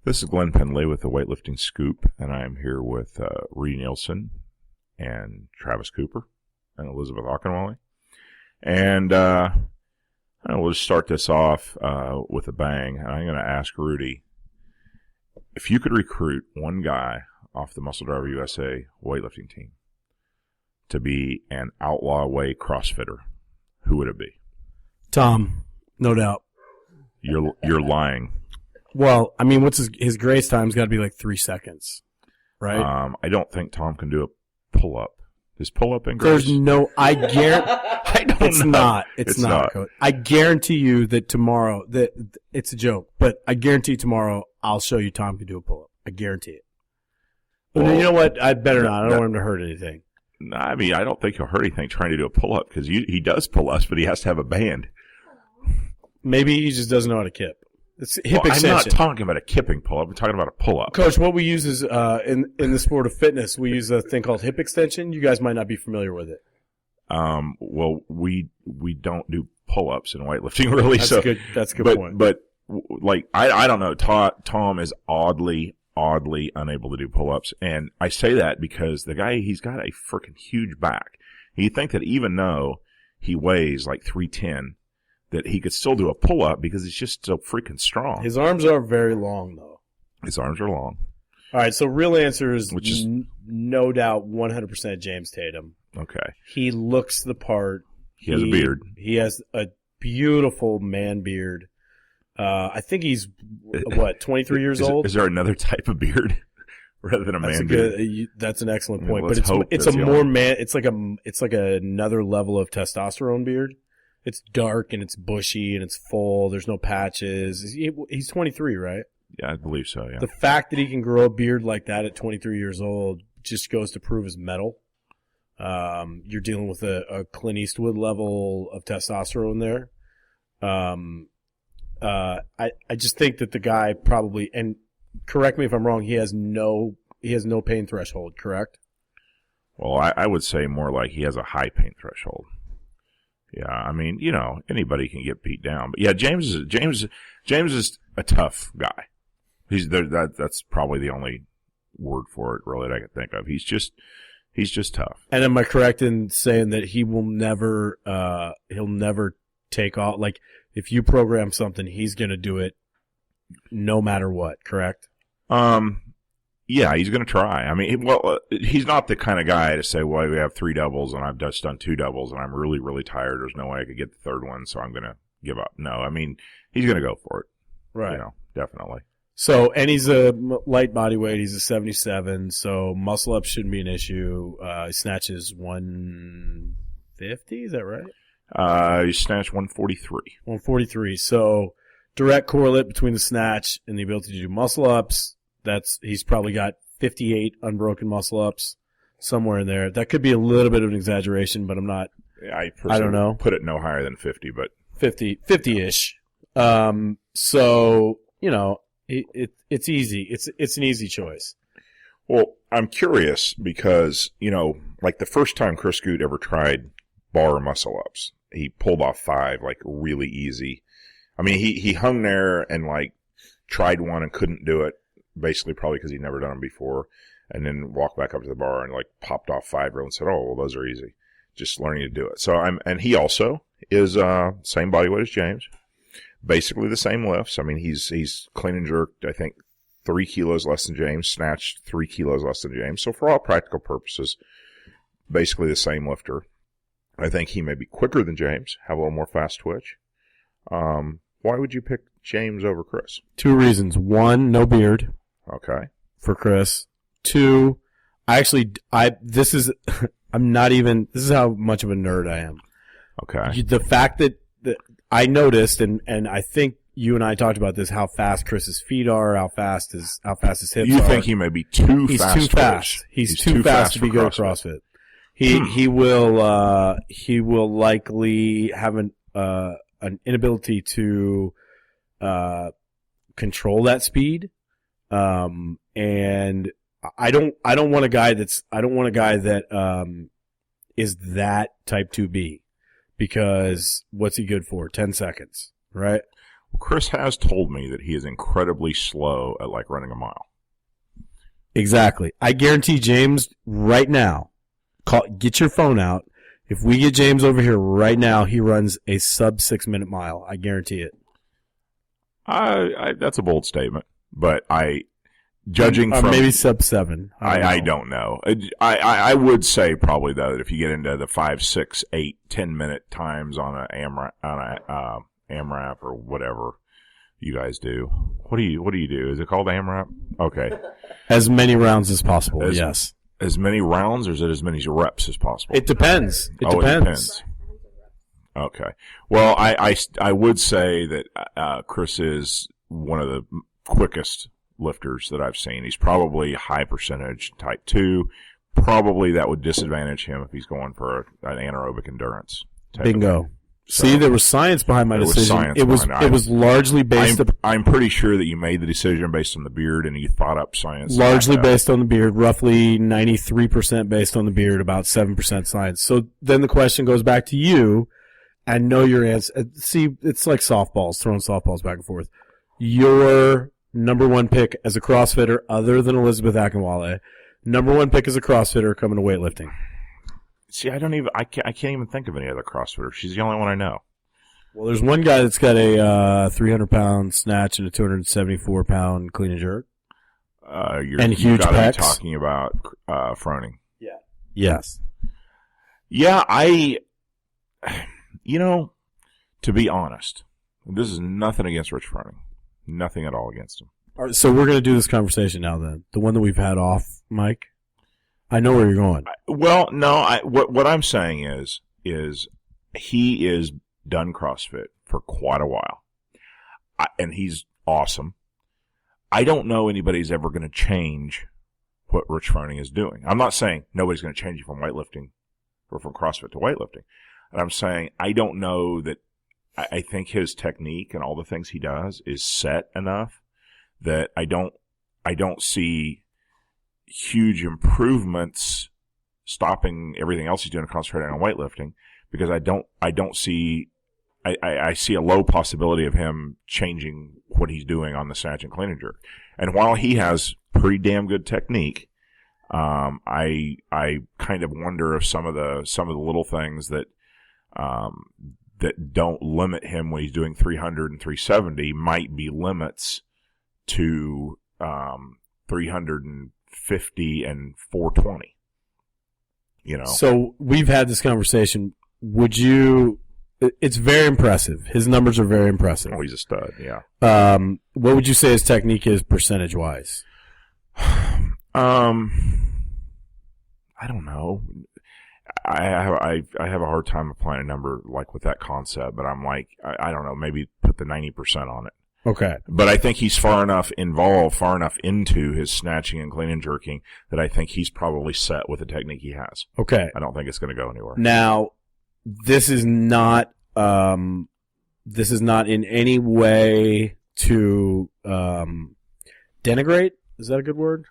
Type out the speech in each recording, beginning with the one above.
This is Glenn Pendlay with the Weightlifting Scoop, and I'm here with Rudy Nielsen and Travis Cooper and Elizabeth Akinwale. And we'll just start this off with a bang. And I'm going to ask Rudy, if you could recruit one guy off the Muscle Driver USA weightlifting team to be an outlaw way CrossFitter, who would it be? Tom, no doubt. You're lying. Well, I mean, what's his grace time's got to be like 3 seconds, right? I don't think Tom can do a pull-up. Is pull-up in grace? There's no, I guarantee, I don't it's know. not. It's not. Coach. I guarantee you that tomorrow, that it's a joke, but I guarantee tomorrow I'll show you Tom can do a pull-up. I guarantee it. Well, you know what? I better not. I don't want him to hurt anything. No, I mean, I don't think he'll hurt anything trying to do a pull-up because he does pull-ups, but he has to have a band. Maybe he just doesn't know how to kip. It's hip extension. I'm not talking about a kipping pull-up. I'm talking about a pull-up. Coach, what we use is in the sport of fitness, we use a thing called hip extension. You guys might not be familiar with it. Well, we don't do pull-ups in weightlifting, really. That's a good point. But like, I don't know. Tom is oddly unable to do pull-ups, and I say that because the guy, he's got a freaking huge back. You think that even though he weighs like 310, that he could still do a pull-up because he's just so freaking strong. His arms are very long, though. His arms are long. All right, so real answer is no doubt 100% James Tatum. Okay. He looks the part. He has a beard. He has a beautiful man beard. I think he's, 23 years old? Is there another type of beard rather than a man beard? That's an excellent point. But it's like another level of testosterone beard. It's dark and it's bushy and it's full. There's no patches. He's 23, right? Yeah, I believe so, yeah. The fact that he can grow a beard like that at 23 years old just goes to prove his mettle. You're dealing with a Clint Eastwood level of testosterone there. I just think that the guy probably, and correct me if I'm wrong, he has no pain threshold, correct? Well, I would say more like he has a high pain threshold. Yeah, I mean, anybody can get beat down, but yeah, James is a tough guy. He's there. That's probably the only word for it, really, that I can think of. He's just tough. And am I correct in saying that he'll never take off? Like, if you program something, he's going to do it no matter what. Correct? Yeah, he's going to try. I mean, he's not the kind of guy to say, well, we have 3 doubles and I've just done 2 doubles and I'm really, really tired. There's no way I could get the third one, so I'm going to give up. No, I mean, he's going to go for it. Right. Definitely. So, and he's a light body weight. He's a 77, so muscle up shouldn't be an issue. He snatches 150, is that right? He snatched 143. 143. So, direct correlate between the snatch and the ability to do muscle ups. He's probably got 58 unbroken muscle ups somewhere in there. That could be a little bit of an exaggeration, but I'm not. Yeah, I don't know. Put it no higher than 50, but 50-ish. So it's easy. It's an easy choice. Well, I'm curious because like the first time Chris Scoot ever tried bar muscle ups, he pulled off 5 like really easy. I mean, he hung there and like tried one and couldn't do it. Basically, probably because he'd never done them before, and then walked back up to the bar and like popped off 5 and said, "Oh, well, those are easy." Just learning to do it. So and he also is same body weight as James, basically the same lifts. I mean, he's clean and jerked, I think, 3 kilos less than James, snatched 3 kilos less than James. So for all practical purposes, basically the same lifter. I think he may be quicker than James, have a little more fast twitch. Why would you pick James over Chris? 2 reasons. 1, no beard. Okay. For Chris. 2, this is how much of a nerd I am. Okay. The fact that I noticed, and I think you and I talked about this, how fast Chris's feet are, how fast his hips are. You think he may be too fast? He's too fast. He's too fast to be good at CrossFit. He will likely have an inability to control that speed. And I don't want a guy that is that type 2B, because what's he good for? 10 seconds, right? Chris has told me that he is incredibly slow at like running a mile. Exactly. I guarantee James right now, get your phone out. If we get James over here right now, he runs a sub 6 minute mile. I guarantee it. That's a bold statement, but judging from maybe sub 7. I don't know. I would say probably though that if you get into the 5, 6, 8, 10 minute times on a AMRAP or whatever you guys do. What do you do? Is it called AMRAP? Okay. As many rounds as possible. Yes. As many rounds, or is it as many reps as possible? It depends. It depends. Okay. Well, I would say that Chris is one of the quickest lifters that I've seen. He's probably high percentage type 2. Probably that would disadvantage him if he's going for an anaerobic endurance. Bingo. See, there was science behind my decision. It was largely based I'm pretty sure that you made the decision based on the beard and you thought up science. Largely based on the beard, roughly 93% based on the beard, about 7% science. So then the question goes back to you. I know your answer. See, it's like softballs, throwing softballs back and forth. Your number one pick as a CrossFitter, other than Elizabeth Akinwale, number one pick as a CrossFitter coming to weightlifting. See, I can't even think of any other CrossFitter. She's the only one I know. Well, there's one guy that's got a 300-pound snatch and a 274-pound clean and jerk. And huge pecs. Talking about Froning. Yeah. Yes. Yeah, to be honest, this is nothing against Rich Froning. Nothing at all against him. All right, so we're going to do this conversation now then. The one that we've had off, Mike. I know where you're going. Well, no, what I'm saying is he is done CrossFit for quite a while. And he's awesome. I don't know anybody's ever going to change what Rich Froning is doing. I'm not saying nobody's going to change you from weightlifting or from CrossFit to weightlifting. And I'm saying I don't know that I think his technique and all the things he does is set enough that I don't see huge improvements stopping everything else he's doing and concentrating on weightlifting, because I see a low possibility of him changing what he's doing on the snatch and clean and jerk. And while he has pretty damn good technique, I kind of wonder if some of the little things that don't limit him when he's doing 300 and 370 might be limits to 350 and 420. So we've had this conversation. It's very impressive. His numbers are very impressive. Oh, he's a stud, yeah. What would you say his technique is percentage-wise? I don't know. I have a hard time applying a number like with that concept, but I'm like, I don't know, maybe put the 90% on it. Okay. But I think he's far enough into his snatching and clean and jerking that I think he's probably set with the technique he has. Okay. I don't think it's going to go anywhere. Now, this is not in any way to denigrate. Is that a good word?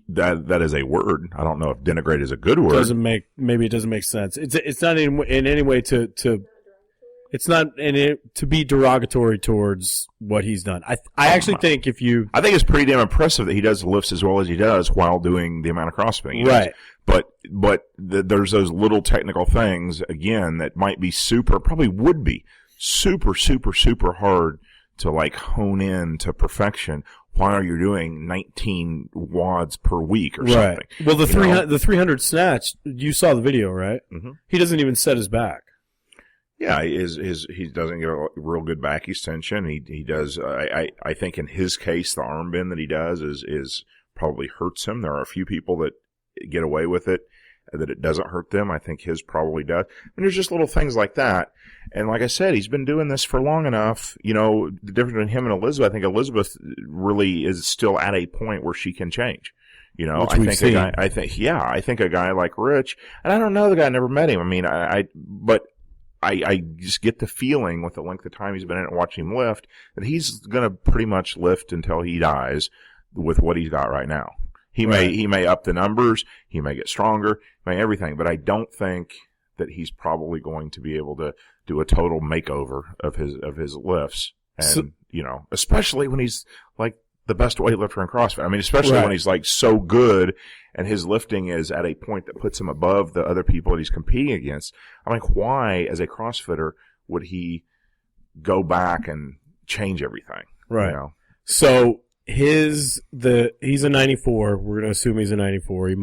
That is a word. I don't know if denigrate is a good word. Maybe it doesn't make sense. It's not in any way to be derogatory towards what he's done. I actually think I think it's pretty damn impressive that he does lifts as well as he does while doing the amount of CrossFit he does. Right. But there's those little technical things again that might be probably would be super hard to like hone in to perfection while you're doing 19 WODs per week or something. Right. Well, the 300 snatch, you saw the video, right? Mm-hmm. He doesn't even set his back. Yeah, he doesn't get a real good back extension. He does. I think in his case, the arm bend that he does is probably hurts him. There are a few people that get away with it, that it doesn't hurt them. I think his probably does. And there's just little things like that. And like I said, he's been doing this for long enough. The difference between him and Elizabeth, I think Elizabeth really is still at a point where she can change. I think a guy like Rich, and I don't know the guy, I never met him. I mean, but I just get the feeling with the length of time he's been in it and watching him lift that he's going to pretty much lift until he dies with what he's got right now. He may up the numbers, he may get stronger, he may everything, but I don't think that he's probably going to be able to do a total makeover of his lifts. And, So- especially when he's like the best weightlifter in CrossFit. I mean, especially Right. when he's like so good and his lifting is at a point that puts him above the other people that he's competing against. I'm like, why, as a CrossFitter, would he go back and change everything? Right. You know? So he's a 94. We're going to assume he's a 94. He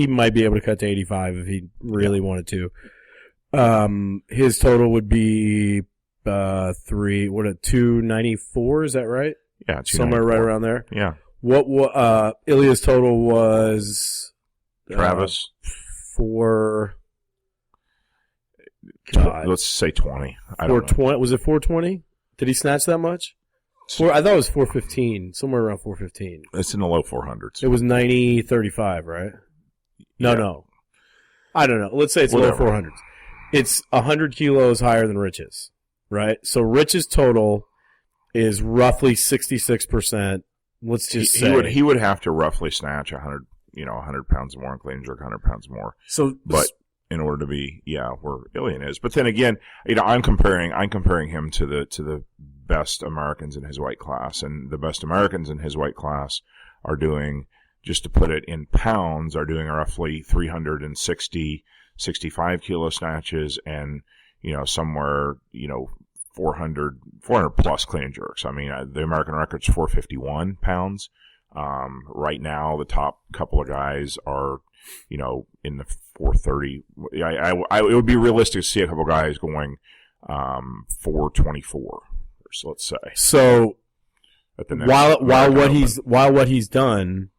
might be able to cut to 85 if he really wanted to. His total would be 294, is that right? Yeah, Somewhere right around there. Yeah. What Ilya's total was Travis, 4 God. let's say 20. I don't know. 420. Was it 420? Did he snatch that much? I thought it was 415, somewhere around 415. It's in the low 400s. It was 90-35, right? No. I don't know. Let's say it's Whatever. low 400s. It's 100 kilos higher than Rich's, right? So Rich's total is roughly 66%. Let's just say he would have to roughly snatch 100 pounds more and clean and jerk 100 pounds more. So, But in order to be, where Ilian is. But then again, I'm comparing him to the best Americans in his weight class, and the best Americans in his weight class are doing, just to put it in pounds, are doing roughly 360, 65 kilo snatches, and somewhere 400 plus clean and jerks. I mean, the American record's 451 pounds. Right now, the top couple of guys are, in the 430. It would be realistic to see a couple of guys going 424. So let's say. So at the next while American what he's done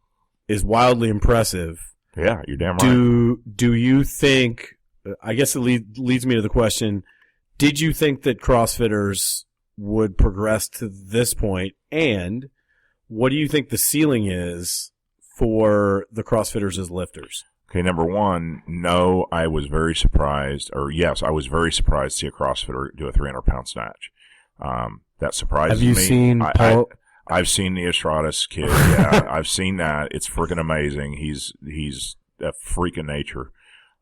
is wildly impressive. Yeah, you're damn right. Do you think? I guess it leads me to the question: did you think that CrossFitters would progress to this point? And what do you think the ceiling is for the CrossFitters as lifters? Okay, number one, no, I was very surprised, or yes, I was very surprised to see a CrossFitter do a 300-pound snatch. That surprises me. Have you seen Paul? I've seen the Estradas kid. Yeah, I've seen that. It's freaking amazing. He's a freak of nature.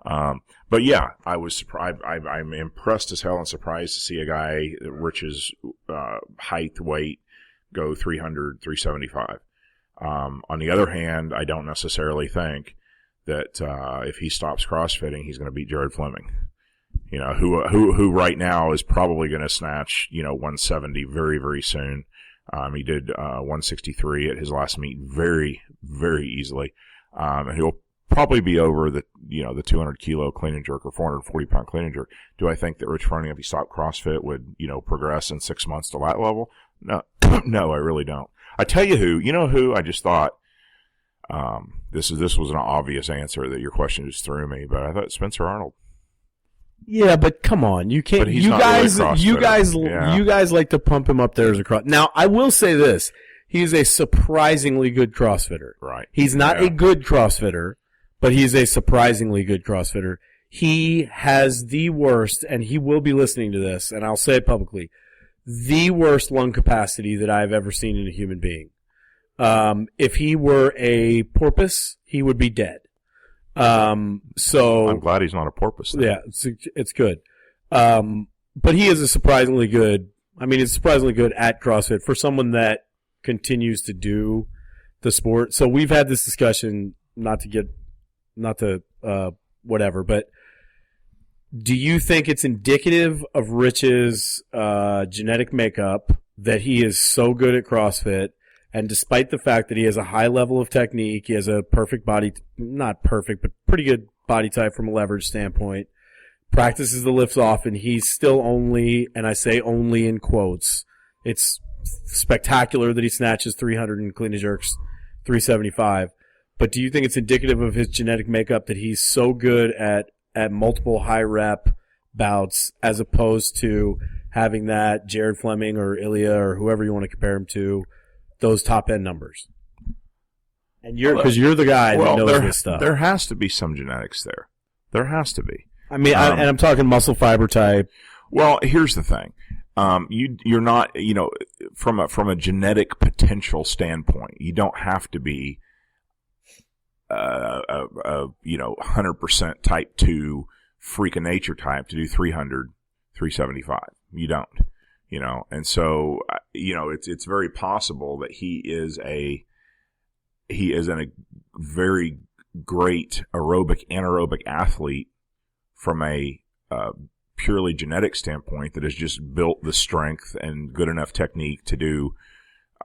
But yeah, I was surprised. I'm impressed as hell and surprised to see a guy Rich's height, weight go 300, 375. On the other hand, I don't necessarily think that if he stops CrossFitting, he's going to beat Jared Fleming. Who right now is probably going to snatch 170 very, very soon. He did 163 at his last meet very, very easily, and he'll probably be over the 200 kilo clean and jerk or 440 pound clean and jerk. Do I think that Rich Froning, if he stopped CrossFit, would progress in 6 months to that level? No, no, I really don't. I tell you who I just thought. This was an obvious answer that your question just threw me, but I thought Spencer Arnold. Yeah, but come on, you can't. But he's You not really guys, a you guys, CrossFitter. you guys like to pump him up there as a cross. Now, I will say this: he's a surprisingly good CrossFitter. Right. He's not a good CrossFitter, but he's a surprisingly good CrossFitter. He has the worst, and he will be listening to this, and I'll say it publicly, the worst lung capacity that I've ever seen in a human being. If he were a porpoise, he would be dead. So I'm glad he's not a porpoise. Then. yeah, it's good. But he is a surprisingly good. I mean, it's surprisingly good at CrossFit for someone that continues to do the sport. So we've had this discussion, not to whatever, but do you think it's indicative of Rich's genetic makeup that he is so good at CrossFit? And despite the fact that he has a high level of technique, he has a perfect body, not perfect, but pretty good body type from a leverage standpoint, practices the lifts often, he's still only, and I say only in quotes, it's spectacular that he snatches 300 and clean and jerks 375. But do you think it's indicative of his genetic makeup that he's so good at multiple high rep bouts as opposed to having that Jared Fleming or Ilya or whoever you want to compare him to, those top end numbers? And because you're the guy that knows this stuff. There has to be some genetics there. There has to be. I mean, and I'm talking muscle fiber type. Well, here's the thing. You're not, from a genetic potential standpoint, you don't have to be 100% type 2 freak of nature type to do 300, 375. You don't, and so, it's very possible that he is a very great anaerobic athlete from a purely genetic standpoint that has just built the strength and good enough technique to do.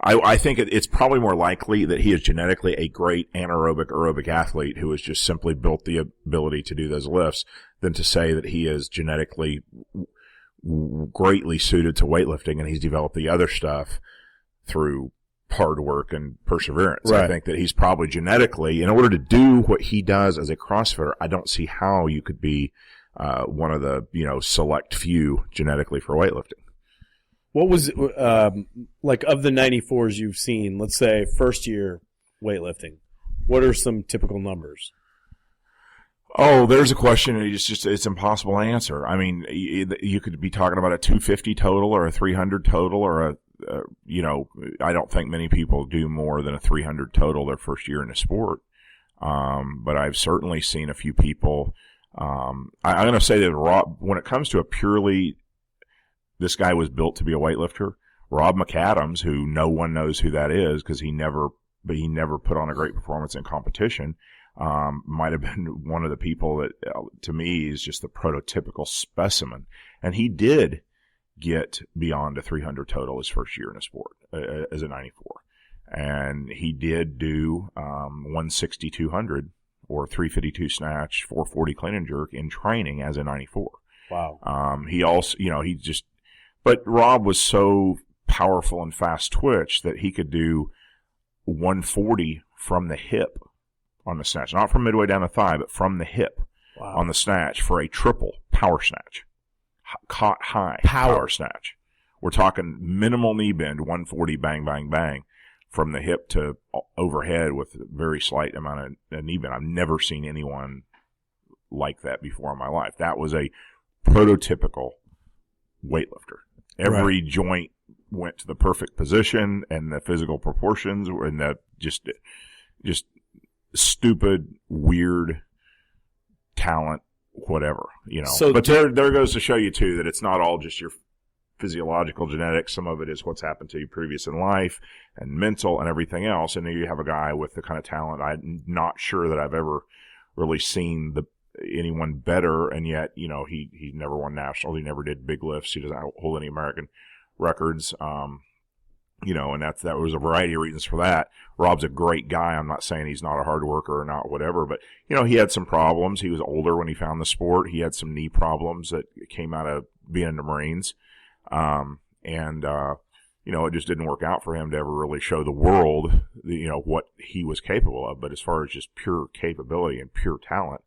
I think it's probably more likely that he is genetically a great aerobic athlete who has just simply built the ability to do those lifts than to say that he is genetically greatly suited to weightlifting and he's developed the other stuff through hard work and perseverance. Right. I think that he's probably genetically, in order to do what he does as a CrossFitter, I don't see how you could be one of the select few genetically for weightlifting. What was like of the 94s you've seen? Let's say first year weightlifting. What are some typical numbers? Oh, there's a question. It's impossible to answer. I mean, you could be talking about a 250 total or a 300 total or I don't think many people do more than a 300 total their first year in the sport. But I've certainly seen a few people. I'm going to say that Rob, when it comes to this guy was built to be a weightlifter. Rob McAdams, who no one knows who that is because he never put on a great performance in competition, might have been one of the people that, to me, is just the prototypical specimen. And he did get beyond a 300 total his first year in the sport as a 94. And he did do 160, 200 or 352 snatch, 440 clean and jerk in training as a 94. Wow. He also, but Rob was so powerful and fast twitch that he could do 140 from the hip on the snatch, not from midway down the thigh, but from the hip on the snatch for a triple power snatch, caught high power snatch. We're talking minimal knee bend, 140 bang, bang, bang from the hip to overhead with a very slight amount of knee bend. I've never seen anyone like that before in my life. That was a prototypical weightlifter. Every joint went to the perfect position and the physical proportions and the just stupid, weird talent, whatever, So but there goes to show you too that it's not all just your physiological genetics. Some of it is what's happened to you previous in life and mental and everything else. And then you have a guy with the kind of talent I'm not sure that I've ever really seen anyone better, and yet, he never won nationals. He never did big lifts. He doesn't hold any American records. And that was a variety of reasons for that. Rob's a great guy. I'm not saying he's not a hard worker or not whatever, but, he had some problems. He was older when he found the sport. He had some knee problems that came out of being in the Marines. It just didn't work out for him to ever really show the world, what he was capable of. But as far as just pure capability and pure talent,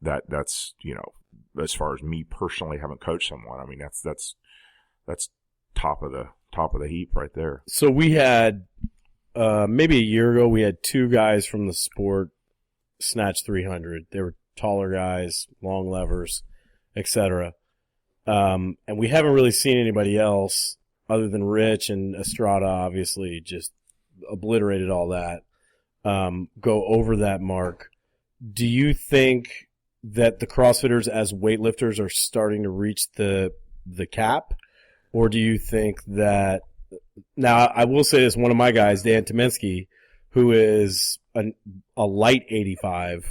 that's as far as me personally having coached someone, I mean that's top of the heap right there. So we had maybe a year ago we had two guys from the sport snatch 300. They were taller guys, long levers, etc. And we haven't really seen anybody else other than Rich and Estrada, obviously just obliterated all that, go over that mark. Do you think that the CrossFitters as weightlifters are starting to reach the cap? Or do you think that – now, I will say this. One of my guys, Dan Tominski, who is a light 85,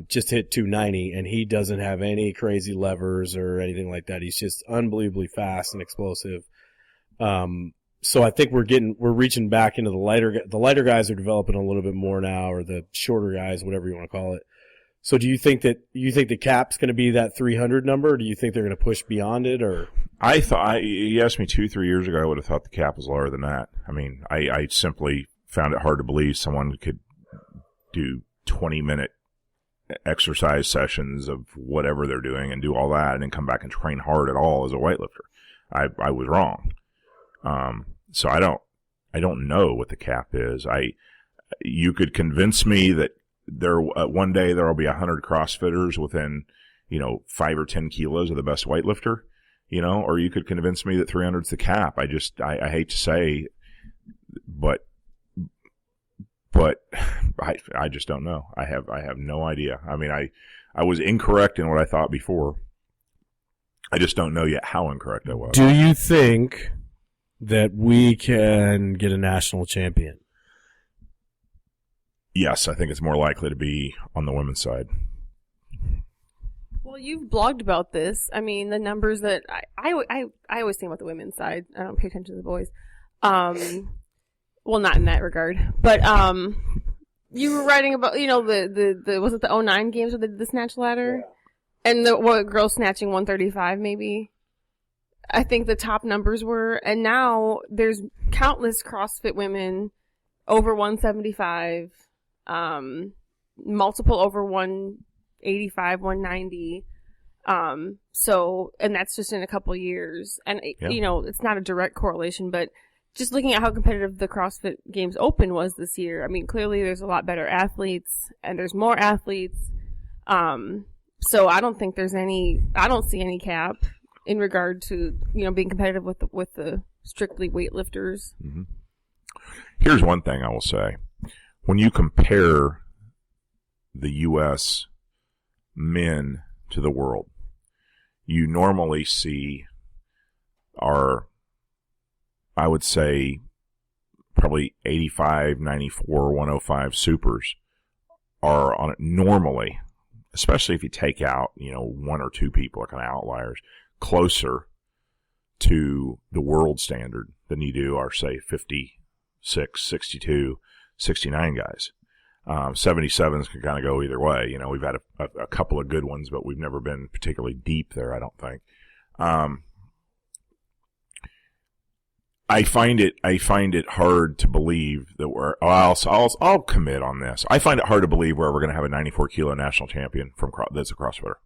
just hit 290, and he doesn't have any crazy levers or anything like that. He's just unbelievably fast and explosive. So I think we're reaching back into the lighter guys are developing a little bit more now, or the shorter guys, whatever you want to call it. So do you think the cap's going to be that 300 number, or do you think they're going to push beyond it? Or you asked me 2-3 years ago, I would have thought the cap was lower than that. I mean, I simply found it hard to believe someone could do 20-minute exercise sessions of whatever they're doing and do all that and then come back and train hard at all as a weightlifter. I was wrong. So I don't know what the cap is. You could convince me that one day there will be 100 CrossFitters within, 5 or 10 kilos of the best weightlifter, or you could convince me that 300 is the cap. I hate to say, but I just don't know. I have no idea. I mean, I was incorrect in what I thought before. I just don't know yet how incorrect I was. Do you think that we can get a national champion? Yes, I think it's more likely to be on the women's side. Well, you've blogged about this. I mean, the numbers that I always think about the women's side. I don't pay attention to the boys. Well, not in that regard, but you were writing about, you know, the was it the 09 games with the snatch ladder, and the girls snatching 135 maybe. I think the top numbers were, and now there's countless CrossFit women over 175, multiple over 185, 190. So, and that's just in a couple years. And, you know, it's not a direct correlation, but just looking at how competitive the CrossFit Games Open was this year, I mean, clearly there's a lot better athletes and there's more athletes. So I don't think I don't see any cap in regard to, you know, being competitive with the strictly weightlifters. Mm-hmm. Here's one thing I will say. When you compare the U.S. men to the world, you normally see our, I would say, probably 85, 94, 105 supers are on it normally, especially if you take out, you know, one or two people are kind of outliers, closer to the world standard than you do our, say, 56, 62, 69 guys. 77s can kind of go either way. You know, we've had a couple of good ones, but we've never been particularly deep there, I don't think. I find it hard to believe that I'll commit on this. I find it hard to believe we're ever going to have a 94 kilo national champion that's a CrossFitter.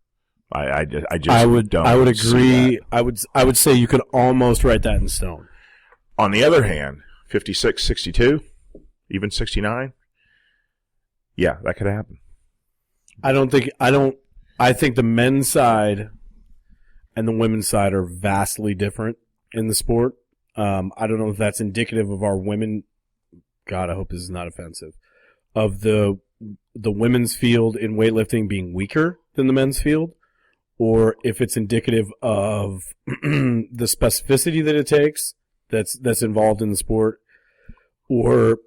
I would agree. I would say you could almost write that in stone. On the other hand, 56, 62, even 69, yeah, that could happen. I think the men's side and the women's side are vastly different in the sport. I don't know if that's indicative of our women. God, I hope this is not offensive. Of the women's field in weightlifting being weaker than the men's field, or if it's indicative of the specificity that it takes that's involved in the sport, or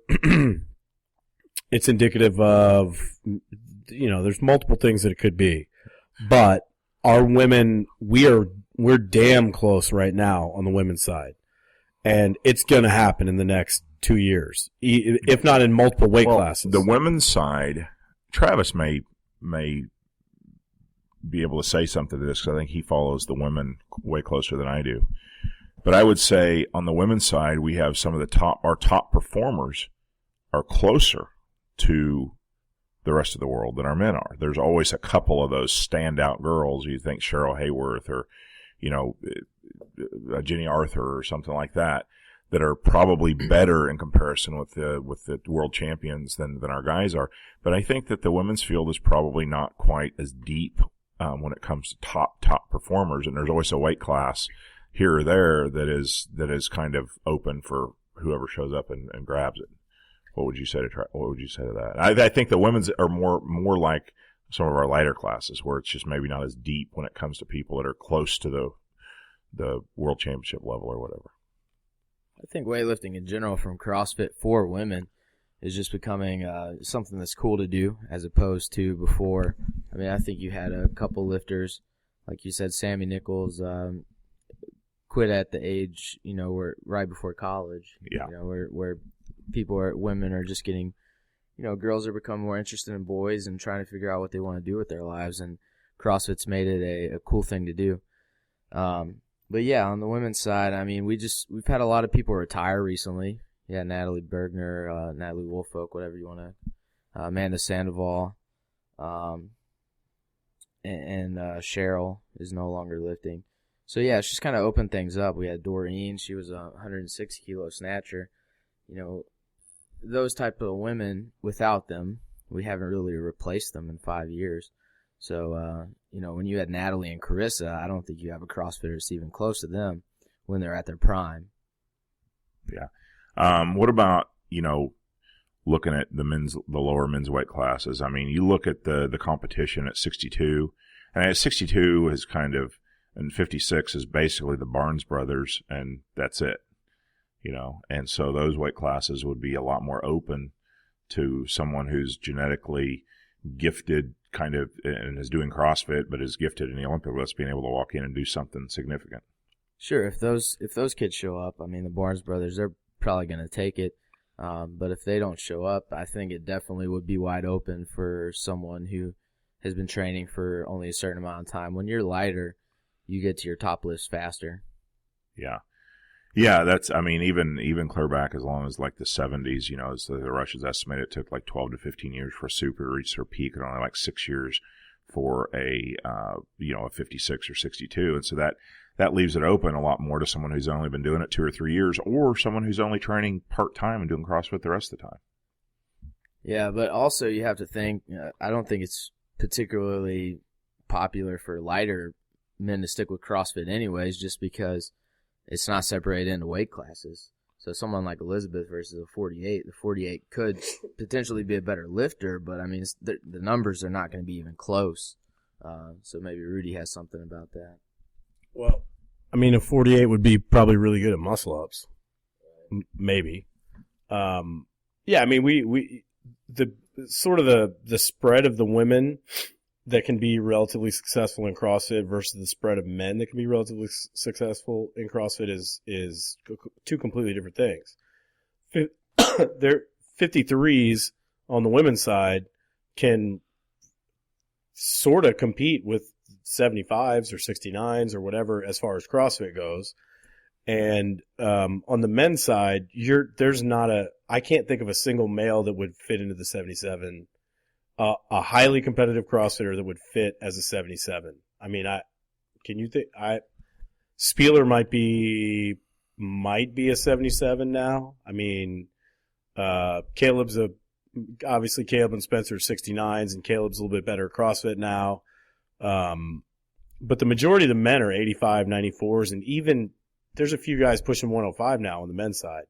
it's indicative of, you know, there's multiple things that it could be. But our women, we're damn close right now on the women's side. And it's going to happen in the next 2 years, if not in multiple weight classes. The women's side, Travis may be able to say something to this because I think he follows the women way closer than I do. But I would say on the women's side, we have some of our top performers are closer to the rest of the world than our men are. There's always a couple of those standout girls. You think Cheryl Hayworth or, you know, Jenny Arthur or something like that are probably better in comparison with the world champions than our guys are. But I think that the women's field is probably not quite as deep when it comes to top performers, and there's always a weight class here or there that is kind of open for whoever shows up and grabs it. What would you say to that? I think the women's are more like some of our lighter classes, where it's just maybe not as deep when it comes to people that are close to the world championship level or whatever. I think weightlifting in general from CrossFit for women is just becoming something that's cool to do as opposed to before. I mean, I think you had a couple lifters, like you said, Sammy Nichols, quit at the age, you know, where right before college. Yeah. You know, where women are just getting, you know, girls are becoming more interested in boys and trying to figure out what they want to do with their lives, and CrossFit's made it a cool thing to do. But yeah, on the women's side, I mean, we've had a lot of people retire recently. Yeah, Natalie Bergner, Natalie Woolfolk, whatever you want to, Amanda Sandoval, and Cheryl is no longer lifting. So yeah, it's just kind of opened things up. We had Doreen, she was a 160 kilo snatcher. You know, those type of women, without them, we haven't really replaced them in 5 years. So, you know, when you had Natalie and Carissa, I don't think you have a CrossFitter that's even close to them when they're at their prime. Yeah. What about, you know, looking at the lower men's weight classes? I mean, you look at the competition at 62, and at 62 is kind of, and 56 is basically the Barnes brothers, and that's it. And so those weight classes would be a lot more open to someone who's genetically gifted kind of and is doing CrossFit, but is gifted in the Olympic list, being able to walk in and do something significant. Sure, if those kids show up, I mean, the Barnes brothers, they're probably going to take it. But if they don't show up, I think it definitely would be wide open for someone who has been training for only a certain amount of time. When you're lighter, you get to your top list faster. Yeah. Yeah, even clear back as long as like the 70s, as the Russians estimate, it took like 12 to 15 years for a super to reach their peak, and only like 6 years for a 56 or 62. And so that leaves it open a lot more to someone who's only been doing it 2 or 3 years, or someone who's only training part-time and doing CrossFit the rest of the time. Yeah, but also you have to think, I don't think it's particularly popular for lighter men to stick with CrossFit anyways, just because it's not separated into weight classes. So someone like Elizabeth versus a 48, the 48 could potentially be a better lifter, but I mean, the numbers are not going to be even close. So maybe Rudy has something about that. Well, I mean, a 48 would be probably really good at muscle ups. Maybe. Yeah, I mean, the spread of the women that can be relatively successful in CrossFit versus the spread of men that can be relatively successful in CrossFit is two completely different things. Their 53s on the women's side can sort of compete with 75s or 69s or whatever as far as CrossFit goes. And on the men's side, I can't think of a single male that would fit into the 77. A highly competitive CrossFitter that would fit as a 77. I mean, Spieler might be a 77 now. I mean, Caleb and Spencer are 69s, and Caleb's a little bit better at CrossFit now. But the majority of the men are 85, 94s, and even there's a few guys pushing 105 now on the men's side.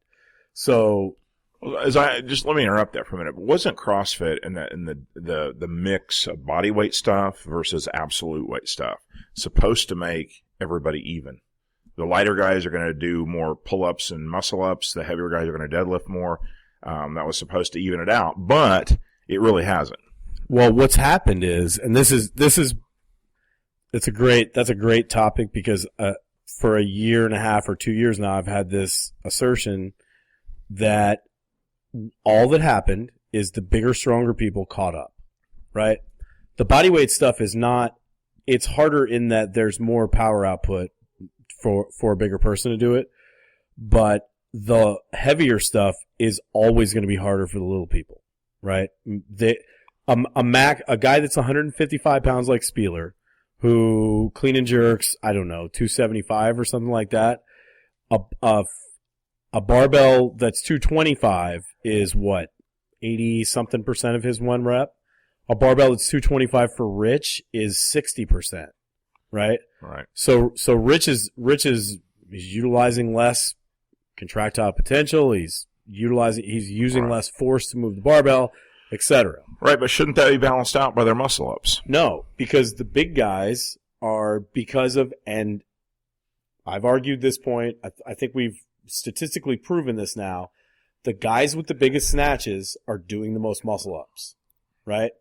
So, let me interrupt that for a minute. But wasn't CrossFit in the mix of body weight stuff versus absolute weight stuff supposed to make everybody even? The lighter guys are going to do more pull-ups and muscle-ups. The heavier guys are going to deadlift more. That was supposed to even it out, but it really hasn't. Well, what's happened is, and that's a great topic because for a year and a half or 2 years now, I've had this assertion that all that happened is the bigger, stronger people caught up, right? The body weight stuff is not, it's harder in that there's more power output for a bigger person to do it, but the heavier stuff is always going to be harder for the little people, right? A guy that's 155 pounds like Spieler, who clean and jerks, I don't know, 275 or something like that, a barbell that's 225 is what, 80-something% of his one rep? A barbell that's 225 for Rich is 60%, right? Right. So Rich is utilizing less contractile potential. He's using less force to move the barbell, etc. Right, but shouldn't that be balanced out by their muscle ups? No, because the big guys are and I've argued this point. I think we've statistically proven this now. The guys with the biggest snatches are doing the most muscle ups, right?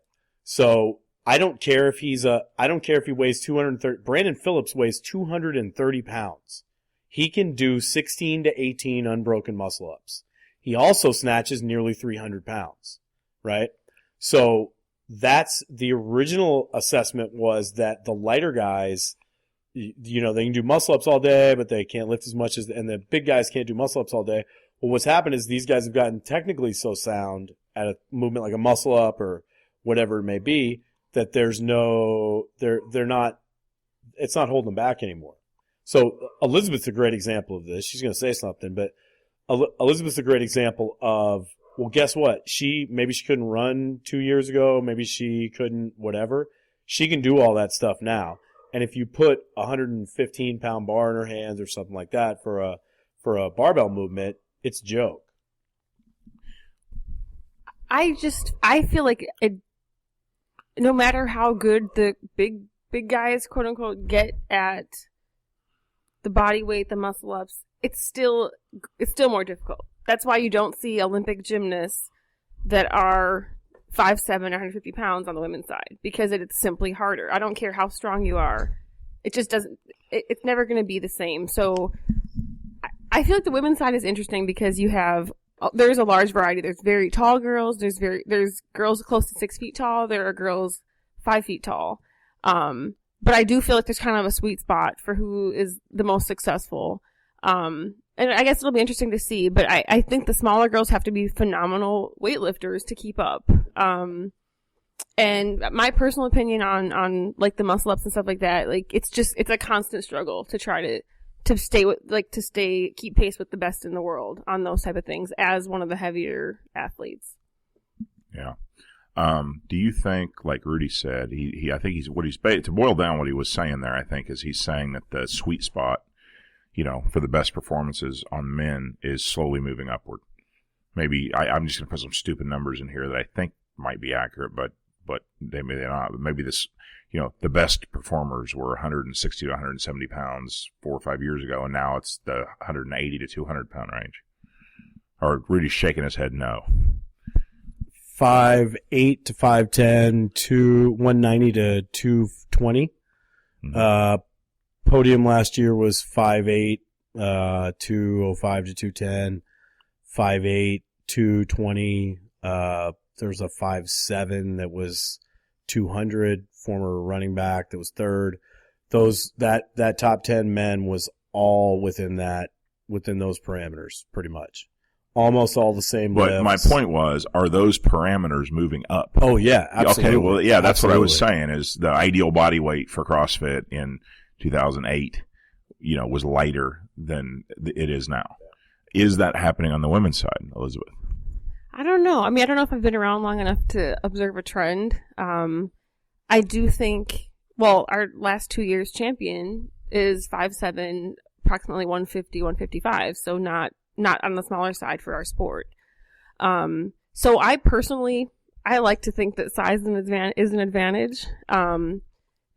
So I don't care if he weighs 230. Brandon Phillips weighs 230 pounds. He can do 16 to 18 unbroken muscle ups. He also snatches nearly 300 pounds, right? So that's the original assessment, was that the lighter guys, they can do muscle ups all day, but they can't lift as much and the big guys can't do muscle ups all day. Well, what's happened is these guys have gotten technically so sound at a movement like a muscle up or whatever it may be, that it's not holding them back anymore. So Elizabeth's a great example of this. She's going to say something, but Elizabeth's a great example of, well, guess what? Maybe she couldn't run 2 years ago. Maybe she couldn't, whatever. She can do all that stuff now. And if you put a 115-pound bar in her hands or something like that for a barbell movement, it's a joke. I feel like no matter how good the big guys, quote unquote, get at the body weight, the muscle ups, it's still more difficult. That's why you don't see Olympic gymnasts that are 5'7", 150 pounds on the women's side, because it's simply harder. I don't care how strong you are. It just doesn't, it's never going to be the same. So I feel like the women's side is interesting because there's a large variety. There's very tall girls. There's girls close to 6 feet tall. There are girls 5 feet tall. But I do feel like there's kind of a sweet spot for who is the most successful. And I guess it'll be interesting to see, but I think the smaller girls have to be phenomenal weightlifters to keep up. And my personal opinion on like the muscle ups and stuff like that, like it's a constant struggle to try to keep pace with the best in the world on those type of things as one of the heavier athletes. Yeah. Do you think, like Rudy said, I think to boil down what he was saying there, I think, is he's saying that the sweet spot, for the best performances on men is slowly moving upward. Maybe I'm just going to put some stupid numbers in here that I think might be accurate, but maybe they're not. Maybe this, the best performers were 160 to 170 pounds 4 or 5 years ago, and now it's the 180 to 200 pound range. Or Rudy's shaking his head no. 5'8" to 5'10", 190 to 220. Mm-hmm. Podium last year was 5'8", 205 to 210, 5'8", 220. There's a 5'7" that was 200, former running back that was third. That top 10 men was all within those parameters, pretty much. Almost all the same lifts. But my point was, are those parameters moving up? Oh, yeah, absolutely. Okay, well, yeah, that's absolutely. what I was saying, is the ideal body weight for CrossFit in 2008, was lighter than it is now. Is that happening on the women's side, Elizabeth? I don't know. I mean, I don't know if I've been around long enough to observe a trend. I do think, our last 2 years champion is 5'7", approximately 150, 155, so not on the smaller side for our sport. So I personally, I like to think that size is an advantage,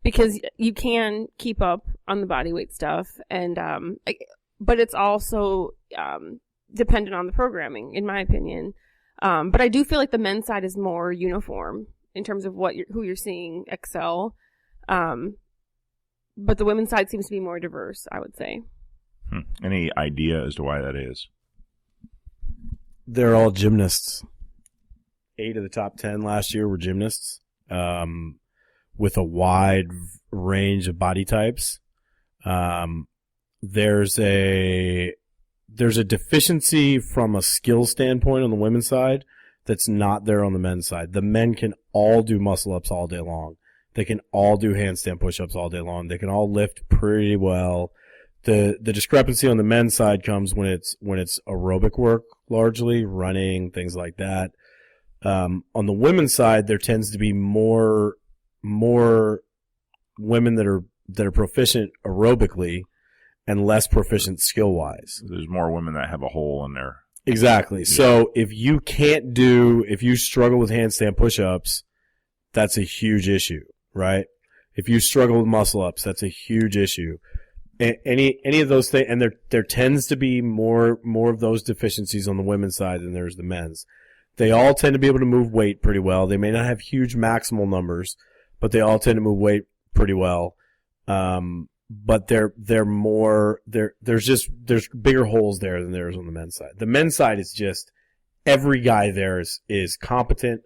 because you can keep up on the body weight stuff, and but it's also dependent on the programming, in my opinion. But I do feel like the men's side is more uniform in terms of who you're seeing excel. But the women's side seems to be more diverse, I would say. Any idea as to why that is? They're all gymnasts. 8 of the top 10 last year were gymnasts, with a wide range of body types. There's a deficiency from a skill standpoint on the women's side that's not there on the men's side. The men can all do muscle ups all day long. They can all do handstand push-ups all day long. They can all lift pretty well. The discrepancy on the men's side comes when it's aerobic work, largely running, things like that. On the women's side, there tends to be more women that are proficient aerobically and less proficient skill-wise. There's more women that have a hole in their... Exactly. Yeah. So if you struggle with handstand push-ups, that's a huge issue, right? If you struggle with muscle-ups, that's a huge issue. Any of those things, and there tends to be more of those deficiencies on the women's side than there's the men's. They all tend to be able to move weight pretty well. They may not have huge maximal numbers, but they all tend to move weight pretty well. But there's bigger holes there than there is on the men's side. The men's side is just every guy there is competent.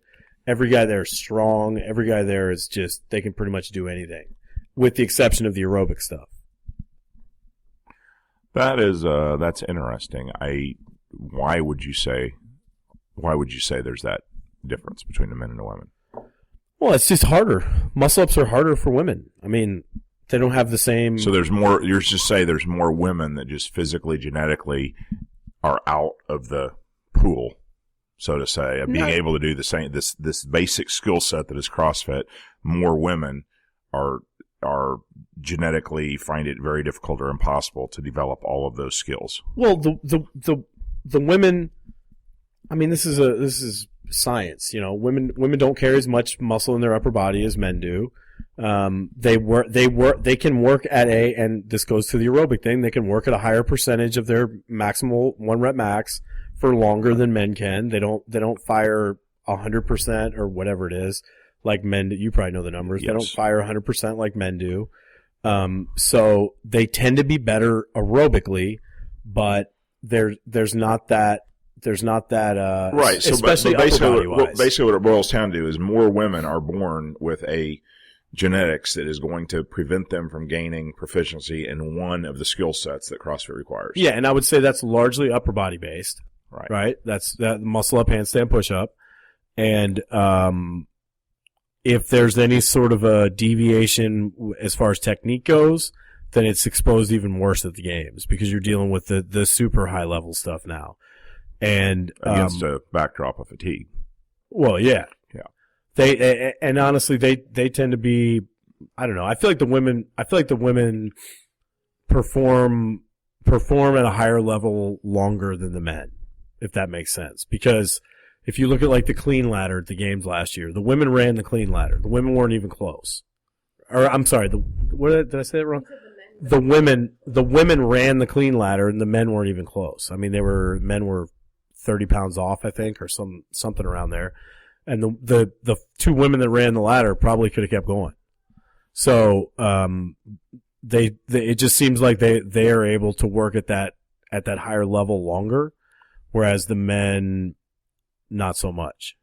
Every guy there is strong. Every guy there is just, they can pretty much do anything, with the exception of the aerobic stuff. That's interesting. Why would you say there's that difference between the men and the women? Well, it's just harder. Muscle-ups are harder for women. I mean, they don't have the same... So there's more, you're just saying there's more women that just physically, genetically are out of the pool, so to say, of being able to do the same, this basic skill set that is CrossFit. More women are genetically find it very difficult or impossible to develop all of those skills. Well, the women, I mean, this is science. Women don't carry as much muscle in their upper body as men do. They can work at and this goes to the aerobic thing, they can work at a higher percentage of their maximal 1 rep max for longer than men can. They don't fire 100% or whatever it is like men do. You probably know the numbers. Yes. They don't fire 100% like men do. So they tend to be better aerobically, but there's not that right. So especially basically what it boils down to is more women are born with a genetics that is going to prevent them from gaining proficiency in one of the skill sets that CrossFit requires. Yeah, and I would say that's largely upper body based. Right. Right? That's that muscle up, handstand, push up. And if there's any sort of a deviation as far as technique goes, then it's exposed even worse at the games because you're dealing with the super high level stuff now. And against a backdrop of fatigue. Well, yeah. Yeah. They and honestly they tend to be, I don't know. I feel like the women perform at a higher level longer than the men, if that makes sense. Because if you look at like the clean ladder at the games last year, the women ran the clean ladder. The women weren't even close. Or I'm sorry, did I say that wrong? The women ran the clean ladder and the men weren't even close. I mean, men were 30 pounds off, I think, or something around there. And the two women that ran the ladder probably could have kept going. So, it just seems like they are able to work at that higher level longer, whereas the men, not so much.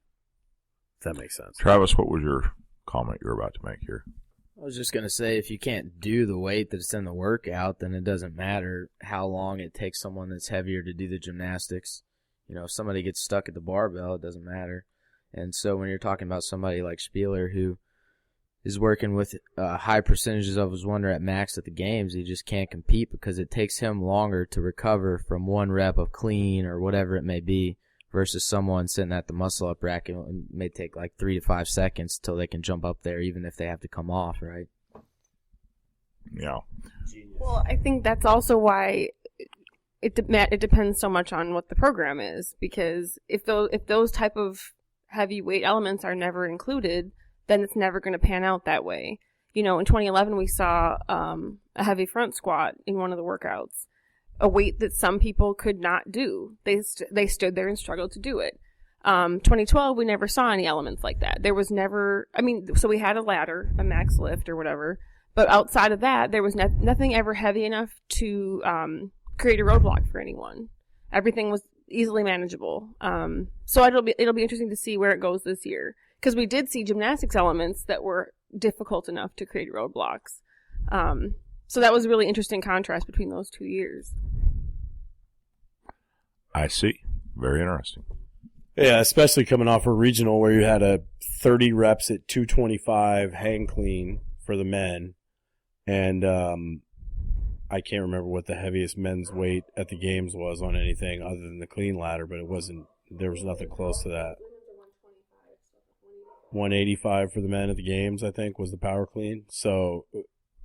If that makes sense. Travis, what was your comment you were about to make here? I was just going to say, if you can't do the weight that's in the workout, then it doesn't matter how long it takes someone that's heavier to do the gymnastics. You know, if somebody gets stuck at the barbell, it doesn't matter. And so when you're talking about somebody like Spieler who is working with high percentages of his 1 rep max at the games, he just can't compete because it takes him longer to recover from 1 rep of clean or whatever it may be versus someone sitting at the muscle up rack. It may take like 3 to 5 seconds till they can jump up there, even if they have to come off, right? Yeah. Well, I think that's also why it depends so much on what the program is, because if those type of heavyweight elements are never included, then it's never going to pan out that way. You know, in 2011 we saw a heavy front squat in one of the workouts, a weight that some people could not do. They stood there and struggled to do it. 2012 we never saw any elements like that. There was never, so we had a ladder, a max lift or whatever, but outside of that there was nothing ever heavy enough to create a roadblock for anyone. Everything was easily manageable. So it'll be interesting to see where it goes this year, because we did see gymnastics elements that were difficult enough to create roadblocks. So that was a really interesting contrast between those 2 years. I see. Very interesting. Yeah, especially coming off a regional where you had a 30 reps at 225 hang clean for the men, and I can't remember what the heaviest men's weight at the games was on anything other than the clean ladder, but there was nothing close to that. 185 for the men at the games, I think, was the power clean. So,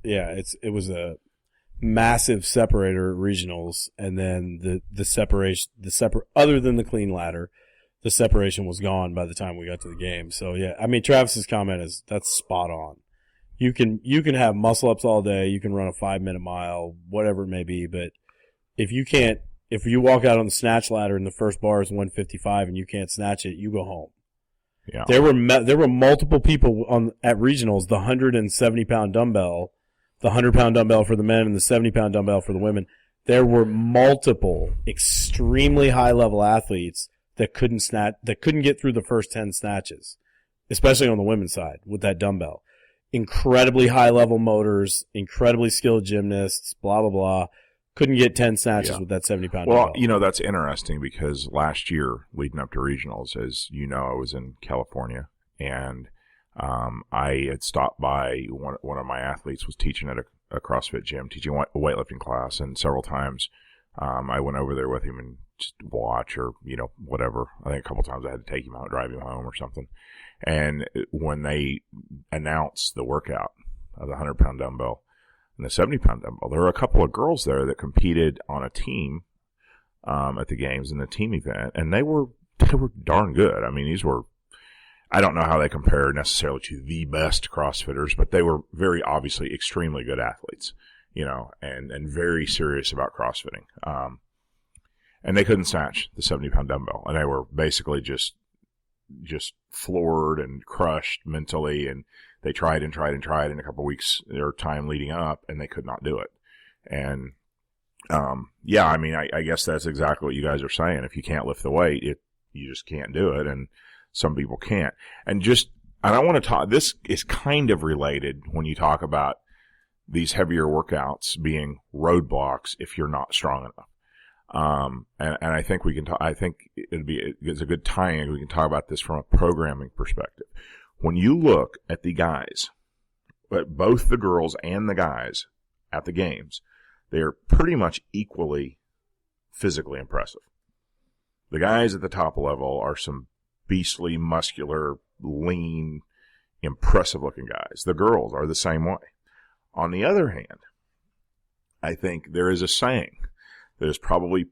yeah, it was a massive separator at regionals, and then the separation, other than the clean ladder, the separation was gone by the time we got to the game. So, yeah, Travis's comment that's spot on. You can have muscle ups all day, you can run a 5-minute mile, whatever it may be, but if you walk out on the snatch ladder and the first bar is 155 and you can't snatch it, you go home. Yeah. There were multiple people at regionals, the 170-pound dumbbell, the 100-pound dumbbell for the men and the 70-pound dumbbell for the women. There were multiple extremely high-level athletes that couldn't get through the first 10 snatches, especially on the women's side with that dumbbell. Incredibly high-level motors, incredibly skilled gymnasts, blah, blah, blah. Couldn't get 10 snatches with that 70-pound dumbbell. Well, that's interesting because last year, leading up to regionals, as you know, I was in California, and I had stopped by one of my athletes was teaching at a CrossFit gym, teaching a weightlifting class, and several times I went over there with him and just watch or, whatever. I think a couple times I had to take him out, drive him home or something. And when they announced the workout of the 100-pound dumbbell and the 70-pound dumbbell, there were a couple of girls there that competed on a team at the games in the team event, and they were darn good. These were I don't know how they compare necessarily to the best CrossFitters, but they were very obviously extremely good athletes, and very serious about CrossFitting. And they couldn't snatch the 70-pound dumbbell, and they were basically just floored and crushed mentally, and they tried in a couple of weeks or time leading up, and they could not do it. And I guess that's exactly what you guys are saying. If you can't lift the weight, you just can't do it, and some people can't. And I want to talk, this is kind of related when you talk about these heavier workouts being roadblocks if you're not strong enough. And I think we can talk, I think it's a good tie-in. We can talk about this from a programming perspective. When you look at the guys, both the girls and the guys at the games, they are pretty much equally physically impressive. The guys at the top level are some beastly, muscular, lean, impressive-looking guys. The girls are the same way. On the other hand, I think there is a saying that is probably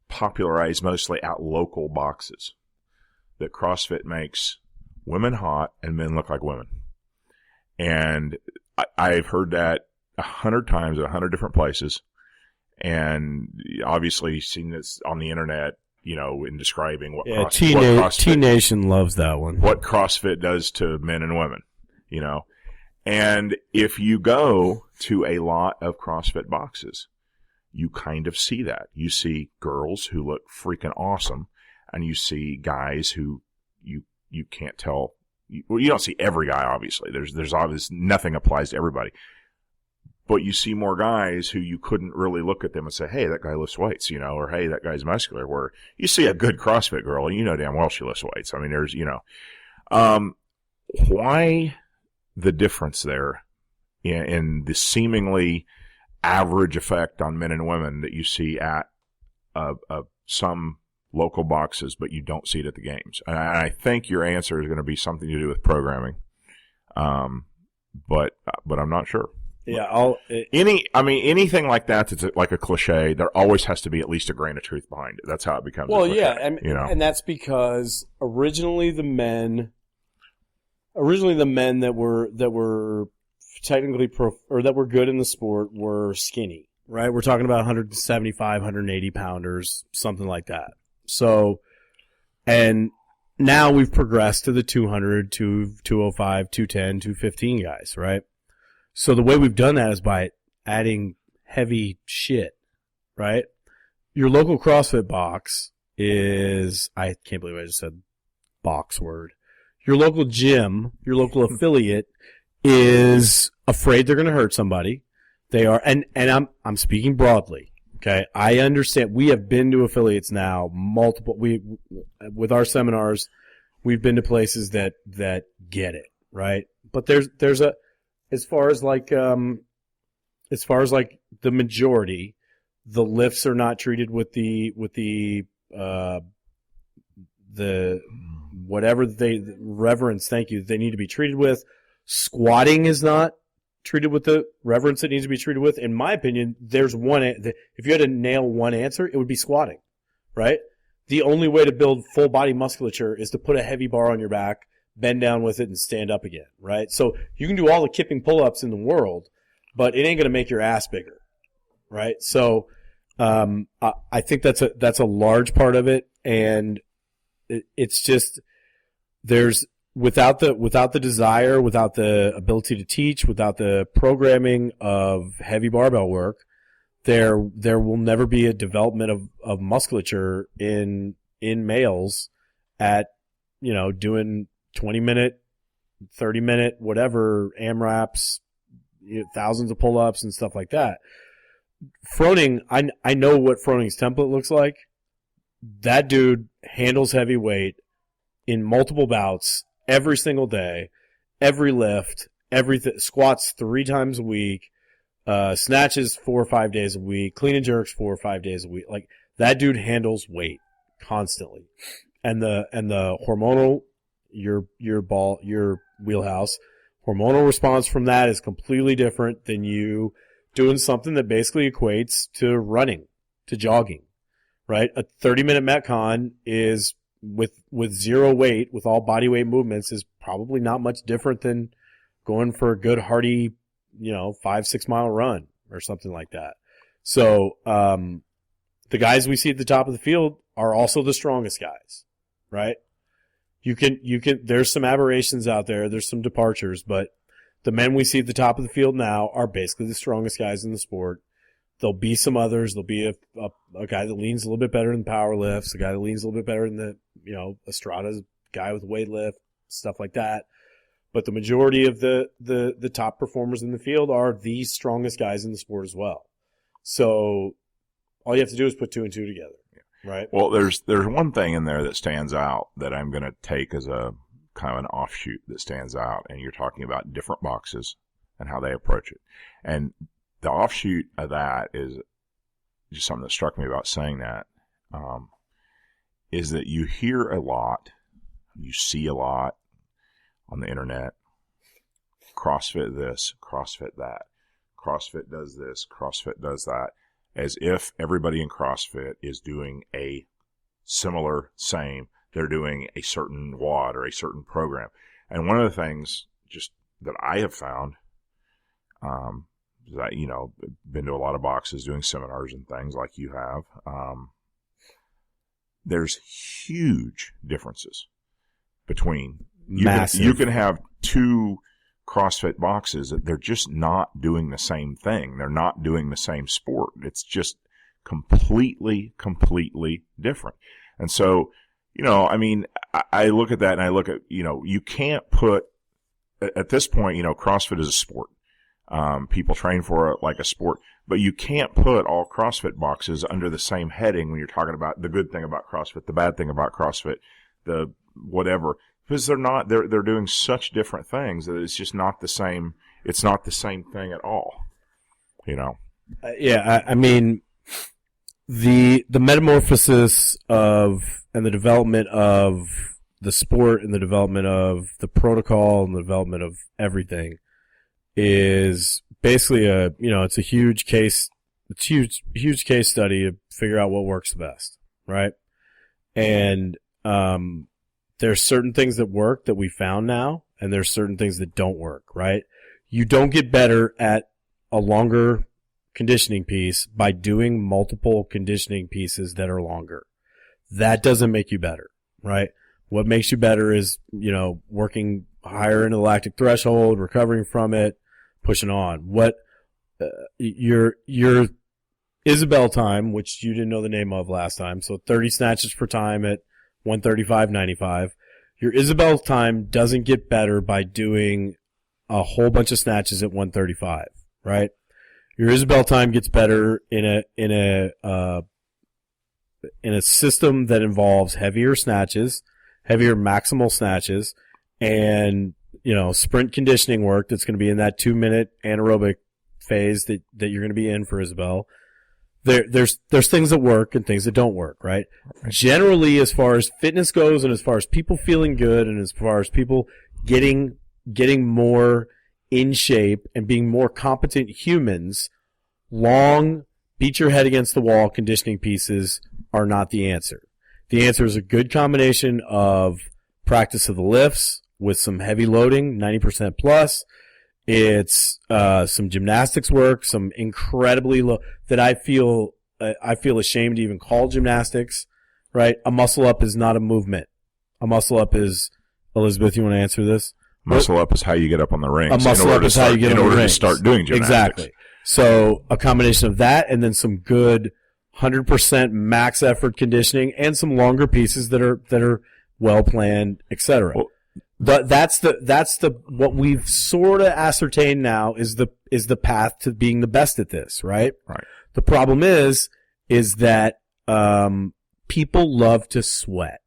popularized mostly at local boxes, that CrossFit makes women hot and men look like women. And I've heard that 100 times at 100 different places, and obviously seen this on the internet, in describing what CrossFit, T-Nation loves that one. what CrossFit does to men and women, And if you go to a lot of CrossFit boxes, you kind of see that. You see girls who look freaking awesome, and you see guys who you can't tell. Well, you don't see every guy, obviously. There's obviously nothing applies to everybody. But you see more guys who you couldn't really look at them and say, hey, that guy lifts weights, or hey, that guy's muscular. Where you see a good CrossFit girl, and you know damn well she lifts weights. I mean, there's, why the difference there in the seemingly average effect on men and women that you see at some local boxes, but you don't see it at the games? And I think your answer is going to be something to do with programming, but I'm not sure. Yeah, anything like that that's like a cliche, there always has to be at least a grain of truth behind it. That's how it becomes. Well, a cliche, yeah, and that's because originally the men that were technically that were good in the sport were skinny, right? We're talking about 175, 180 pounders, something like that. So, and now we've progressed to the 200, 205, 210, 215 guys, right? So the way we've done that is by adding heavy shit, right? Your local CrossFit box is, I can't believe I just said box word. Your local gym, your local affiliate is afraid they're going to hurt somebody. They are, and I'm speaking broadly. Okay. I understand. We have been to affiliates now, with our seminars, we've been to places that get it, right? But there's as far as the majority, the lifts are not treated with the whatever reverence, thank you, they need to be treated with. Squatting is not treated with the reverence it needs to be treated with. In my opinion, there's one, if you had to nail one answer, it would be squatting, right? The only way to build full body musculature is to put a heavy bar on your back, bend down with it, and stand up again, right? So you can do all the kipping pull-ups in the world, but it ain't going to make your ass bigger, right? So I think that's a large part of it, and it's just there's without the desire, without the ability to teach, without the programming of heavy barbell work, there will never be a development of musculature in males at doing 20-minute, 30-minute, whatever, AMRAPs, thousands of pull-ups and stuff like that. Froning, I know what Froning's template looks like. That dude handles heavy weight in multiple bouts every single day, every lift, squats 3 times a week, snatches 4 or 5 days a week, clean and jerks 4 or 5 days a week. Like, that dude handles weight constantly. And the hormonal, your wheelhouse, hormonal response from that is completely different than you doing something that basically equates to running, to jogging, right? A 30-minute Metcon is with zero weight, with all body weight movements, is probably not much different than going for a good hearty, 5-6 mile run or something like that. So, the guys we see at the top of the field are also the strongest guys, right? There's some aberrations out there. There's some departures, but the men we see at the top of the field now are basically the strongest guys in the sport. There'll be some others. There'll be a guy that leans a little bit better in power lifts, a guy that leans a little bit better in the, Estrada's guy with weight lift, stuff like that. But the majority of the top performers in the field are the strongest guys in the sport as well. So all you have to do is put 2 and 2 together, right? Well, there's one thing in there that stands out that I'm going to take as a kind of an offshoot that stands out, and you're talking about different boxes and how they approach it. And the offshoot of that is just something that struck me about saying that, is that you hear a lot, you see a lot on the internet, CrossFit this, CrossFit that, CrossFit does this, CrossFit does that, as if everybody in CrossFit is doing a similar, same, they're doing a certain WOD or a certain program. And one of the things just that I have found, that, been to a lot of boxes doing seminars and things like you have, there's huge differences between, you can have 2 CrossFit boxes that they're just not doing the same thing. They're not doing the same sport. It's just completely different. And so, I look at that and I look at, you can't put, at this point, CrossFit is a sport. People train for it like a sport, but you can't put all CrossFit boxes under the same heading when you're talking about the good thing about CrossFit, the bad thing about CrossFit, the whatever, because they're doing such different things that it's just not the same. It's not the same thing at all, I mean, the metamorphosis of and the development of the sport and the development of the protocol and the development of everything is basically it's a huge case. It's huge case study to figure out what works the best, right? And there's certain things that work that we found now, and there's certain things that don't work, right? You don't get better at a longer conditioning piece by doing multiple conditioning pieces that are longer. That doesn't make you better, right? What makes you better is, working higher into the lactic threshold, recovering from it, pushing on. What your Isabel time, which you didn't know the name of last time, so 30 snatches per time at 135.95. Your Isabel time doesn't get better by doing a whole bunch of snatches at 135, right? Your Isabel time gets better in a system that involves heavier snatches, heavier maximal snatches, and sprint conditioning work that's going to be in that 2-minute anaerobic phase that you're going to be in for Isabel. There's things that work and things that don't work, right? Generally, as far as fitness goes, and as far as people feeling good, and as far as people getting more in shape and being more competent humans, long beat your head against the wall conditioning pieces are not the answer. The answer is a good combination of practice of the lifts with some heavy loading, 90% plus. It's some gymnastics work, some incredibly low that I feel ashamed to even call gymnastics, right? A muscle up is not a movement. A muscle up is, Elizabeth, you want to answer this? Muscle up is how you get up on the rings. A muscle up is how you get on the rings. In order to start doing gymnastics. Exactly. So a combination of that and then some good 100% max effort conditioning and some longer pieces that are well planned, etc. Well, But that's what we've sort of ascertained now is the path to being the best at this, right? Right. The problem is that people love to sweat,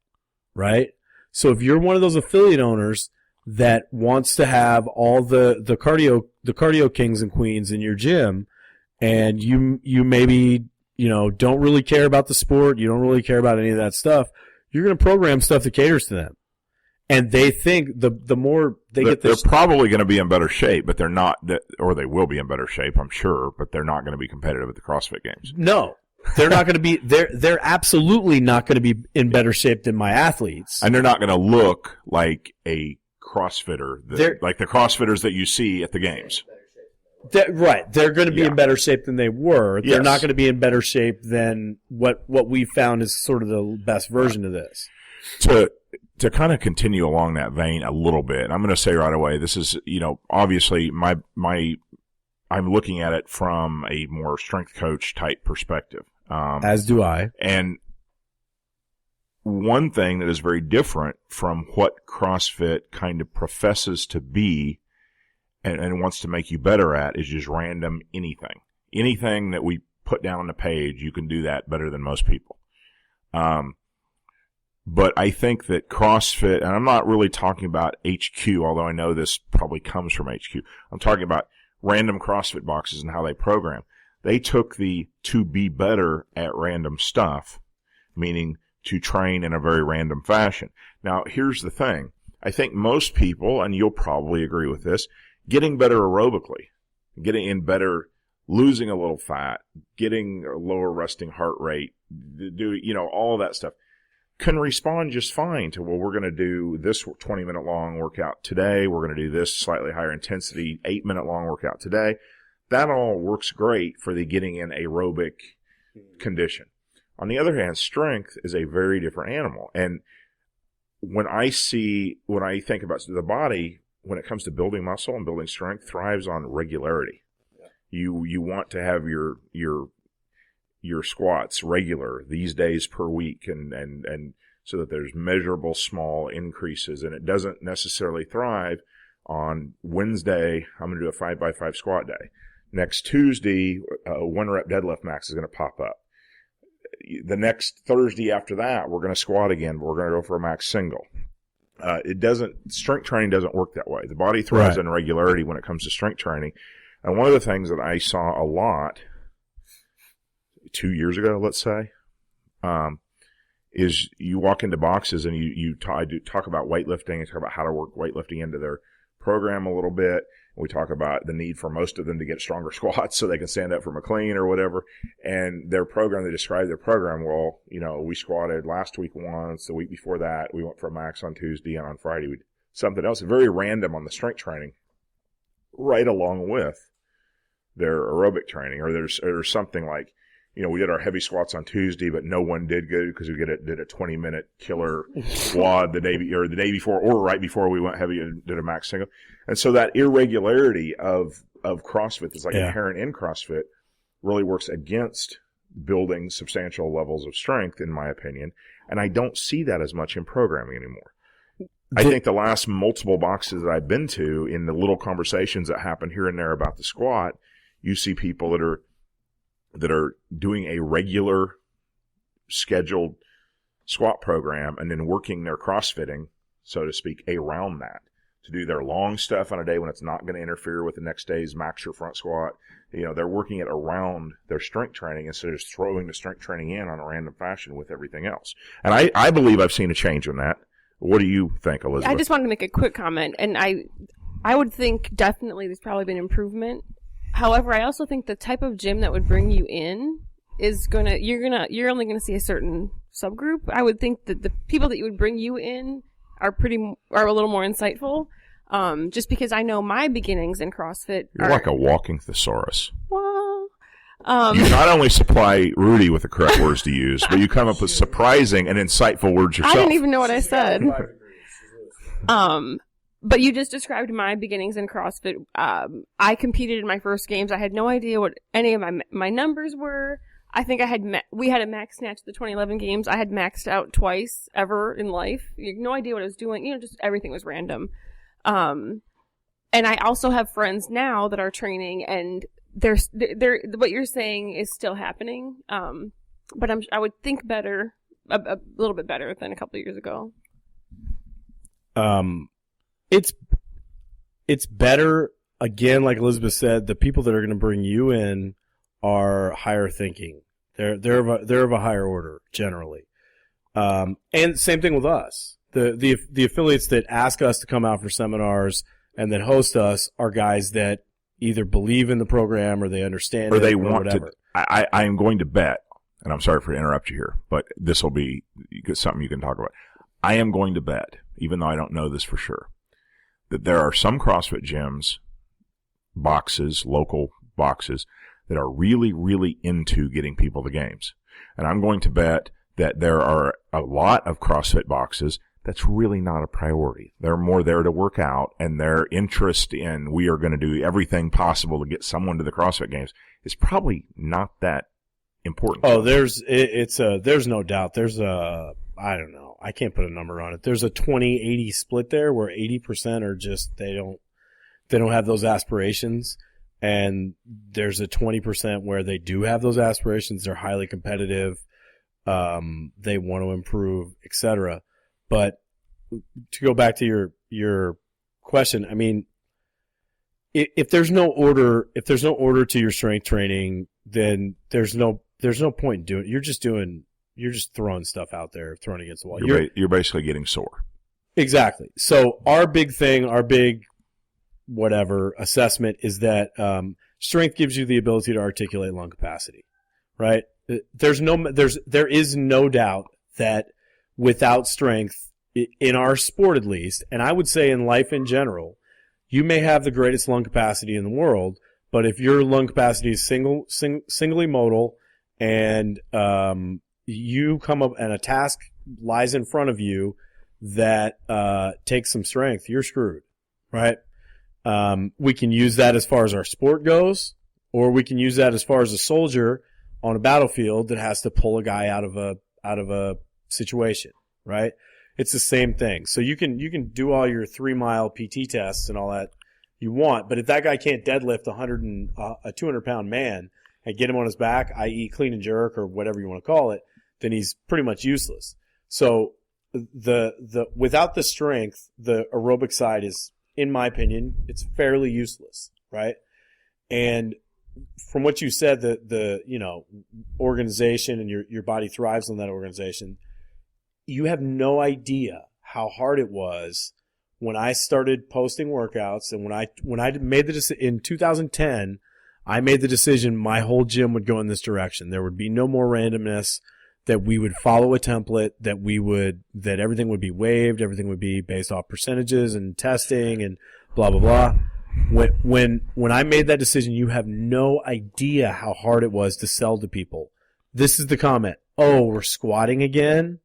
right? So if you're one of those affiliate owners that wants to have all the cardio kings and queens in your gym, and you maybe don't really care about the sport, you don't really care about any of that stuff, you're going to program stuff that caters to them. And they think the more get this, they're probably going to be in better shape, but they're not, or they will be in better shape, I'm sure, but they're not going to be competitive at the CrossFit Games. No. They're not going to be. They're absolutely not going to be in better shape than my athletes. And they're not going to look like a CrossFitter, like the CrossFitters that you see at the games. Right. They're going to be in better shape than they were. They're Yes. not going to be in better shape than what we found is sort of the best version of this. To kind of continue along that vein a little bit, I'm going to say right away, this is, obviously I'm looking at it from a more strength coach type perspective. As do I. And one thing that is very different from what CrossFit kind of professes to be and wants to make you better at is just random anything. Anything that we put down on the page, you can do that better than most people. But I think that CrossFit, and I'm not really talking about HQ, although I know this probably comes from HQ. I'm talking about random CrossFit boxes and how they program. They took the to be better at random stuff, meaning to train in a very random fashion. Now, here's the thing. I think most people, and you'll probably agree with this, getting better aerobically, getting in better, losing a little fat, getting a lower resting heart rate, all of that stuff, can respond just fine to, well, we're going to do this 20-minute long workout today. We're going to do this slightly higher intensity 8-minute long workout today. That all works great for the getting in aerobic condition. On the other hand, strength is a very different animal. And when I think about the body, when it comes to building muscle and building strength, thrives on regularity. Yeah. You want to have your squats regular these days per week and so that there's measurable small increases, and it doesn't necessarily thrive on Wednesday, I'm going to do a 5x5 squat day. Next Tuesday, a 1-rep deadlift max is going to pop up. The next Thursday after that, we're going to squat again, but we're going to go for a max single. Strength training doesn't work that way. The body thrives on regularity when it comes to strength training. And one of the things that I saw a lot 2 years ago, let's say, is you walk into boxes and you talk about weightlifting and talk about how to work weightlifting into their program a little bit. We talk about the need for most of them to get stronger squats so they can stand up for McLean or whatever. And their program, they describe their program, well, we squatted last week once, the week before that, we went for a max on Tuesday, and on Friday we did something else. Very random on the strength training, right along with their aerobic training. Or there's something like, we did our heavy squats on Tuesday, but no one did good because we did a 20-minute killer quad the day before or right before we went heavy and did a max single. And so that irregularity of CrossFit that's inherent in CrossFit really works against building substantial levels of strength, in my opinion. And I don't see that as much in programming anymore. I think the last multiple boxes that I've been to, in the little conversations that happen here and there about the squat, you see people that are doing a regular scheduled squat program and then working their CrossFitting, so to speak, around that, to do their long stuff on a day when it's not going to interfere with the next day's max or front squat. They're working it around their strength training instead of just throwing the strength training in on a random fashion with everything else. And I believe I've seen a change in that. What do you think, Elizabeth? I just wanted to make a quick comment, and I would think definitely there's probably been improvement. However, I also think the type of gym that would bring you in is you're only gonna see a certain subgroup. I would think that the people that you would bring you in are a little more insightful. Just because I know my beginnings in CrossFit You're like a walking thesaurus. Well, you not only supply Rudy with the correct words to use, but you come up with surprising and insightful words yourself. I didn't even know what I said. But you just described my beginnings in CrossFit. I competed in my first games. I had no idea what any of my numbers were. I think we had a max snatch at the 2011 games. I had maxed out twice ever in life. You had no idea what I was doing. Just everything was random. And I also have friends now that are training, and they're what you're saying is still happening. But I would think better, a little bit better than a couple of years ago. It's better, again, like Elizabeth said, the people that are going to bring you in are higher thinking. They're of a higher order, generally. And same thing with us. The affiliates that ask us to come out for seminars and that host us are guys that either believe in the program or they understand or it they or want whatever. to. I am going to bet, and I'm sorry for to interrupt you here, but this will be something you can talk about. I am going to bet, even though I don't know this for sure, that there are some CrossFit gyms, boxes, local boxes, that are really, really into getting people to games. And I'm going to bet that there are a lot of CrossFit boxes that's really not a priority. They're more there to work out, and their interest in we are going to do everything possible to get someone to the CrossFit games is probably not that important. Oh, there's no doubt. There's I don't know. I can't put a number on it. There's a 20-80 split there where 80% are just they don't have those aspirations, and there's a 20% where they do have those aspirations. They're highly competitive. They want to improve, etc. But to go back to your question, I mean, if there's no order to your strength training, then there's no point in doing it. You're just throwing stuff out there, throwing against the wall. You're basically getting sore. Exactly. So our big whatever assessment is that strength gives you the ability to articulate lung capacity, right? There is no doubt that without strength, in our sport at least, and I would say in life in general, you may have the greatest lung capacity in the world, but if your lung capacity is singly modal and you come up and a task lies in front of you that takes some strength, you're screwed, right? We can use that as far as our sport goes, or we can use that as far as a soldier on a battlefield that has to pull a guy out of a situation, right? It's the same thing. So you can do all your 3-mile PT tests and all that you want, but if that guy can't deadlift a 200-pound man and get him on his back, i.e. clean and jerk or whatever you want to call it, then he's pretty much useless. So the without the strength, the aerobic side is, in my opinion, it's fairly useless, right? And from what you said, the organization and your body thrives on that organization. You have no idea how hard it was when I started posting workouts, and when I made the decision in 2010, I made the decision my whole gym would go in this direction. There would be no more randomness, that we would follow a template, that everything would be waived, everything would be based off percentages and testing and blah blah blah. When I made that decision, you have no idea how hard it was to sell to people. This is the comment. Oh, we're squatting again.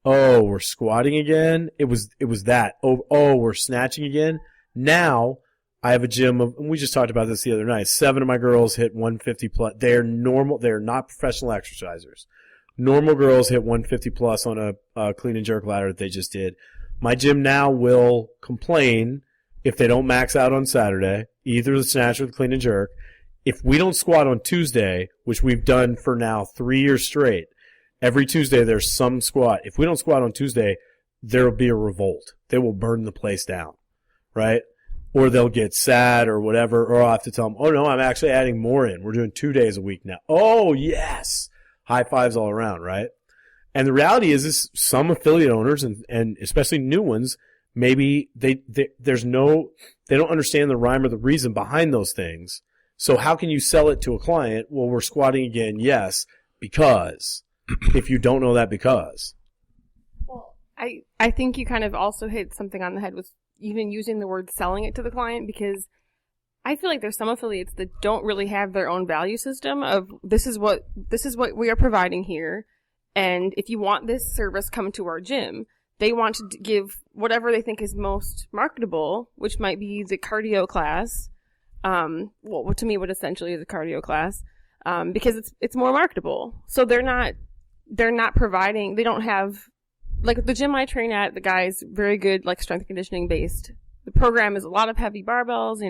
Oh, we're squatting again. It was that. Oh, we're snatching again. Now I have a gym of, and we just talked about this the other night. 7 of my girls hit 150 plus. They're normal. They're not professional exercisers. Normal girls hit 150 plus on a clean and jerk ladder that they just did. My gym now will complain if they don't max out on Saturday, either the snatch or the clean and jerk. If we don't squat on Tuesday, which we've done for now 3 years straight, every Tuesday there's some squat. If we don't squat on Tuesday, there will be a revolt. They will burn the place down, right? Or they'll get sad or whatever, or I'll have to tell them, oh no, I'm actually adding more in. We're doing 2 days a week now. Oh yes! High fives all around, right? And the reality is some affiliate owners and especially new ones, maybe they don't understand the rhyme or the reason behind those things. So how can you sell it to a client? Well, we're squatting again, yes, because if you don't know that because. Well, I think you kind of also hit something on the head with even using the word selling it to the client, because I feel like there's some affiliates that don't really have their own value system of this is what we are providing here, and if you want this service, come to our gym. They want to give whatever they think is most marketable, which might be the cardio class. Well, to me, what essentially is a cardio class, because it's more marketable. So they're not providing. They don't have, like the gym I train at. The guy's very good, like strength conditioning based. The program is a lot of heavy barbells,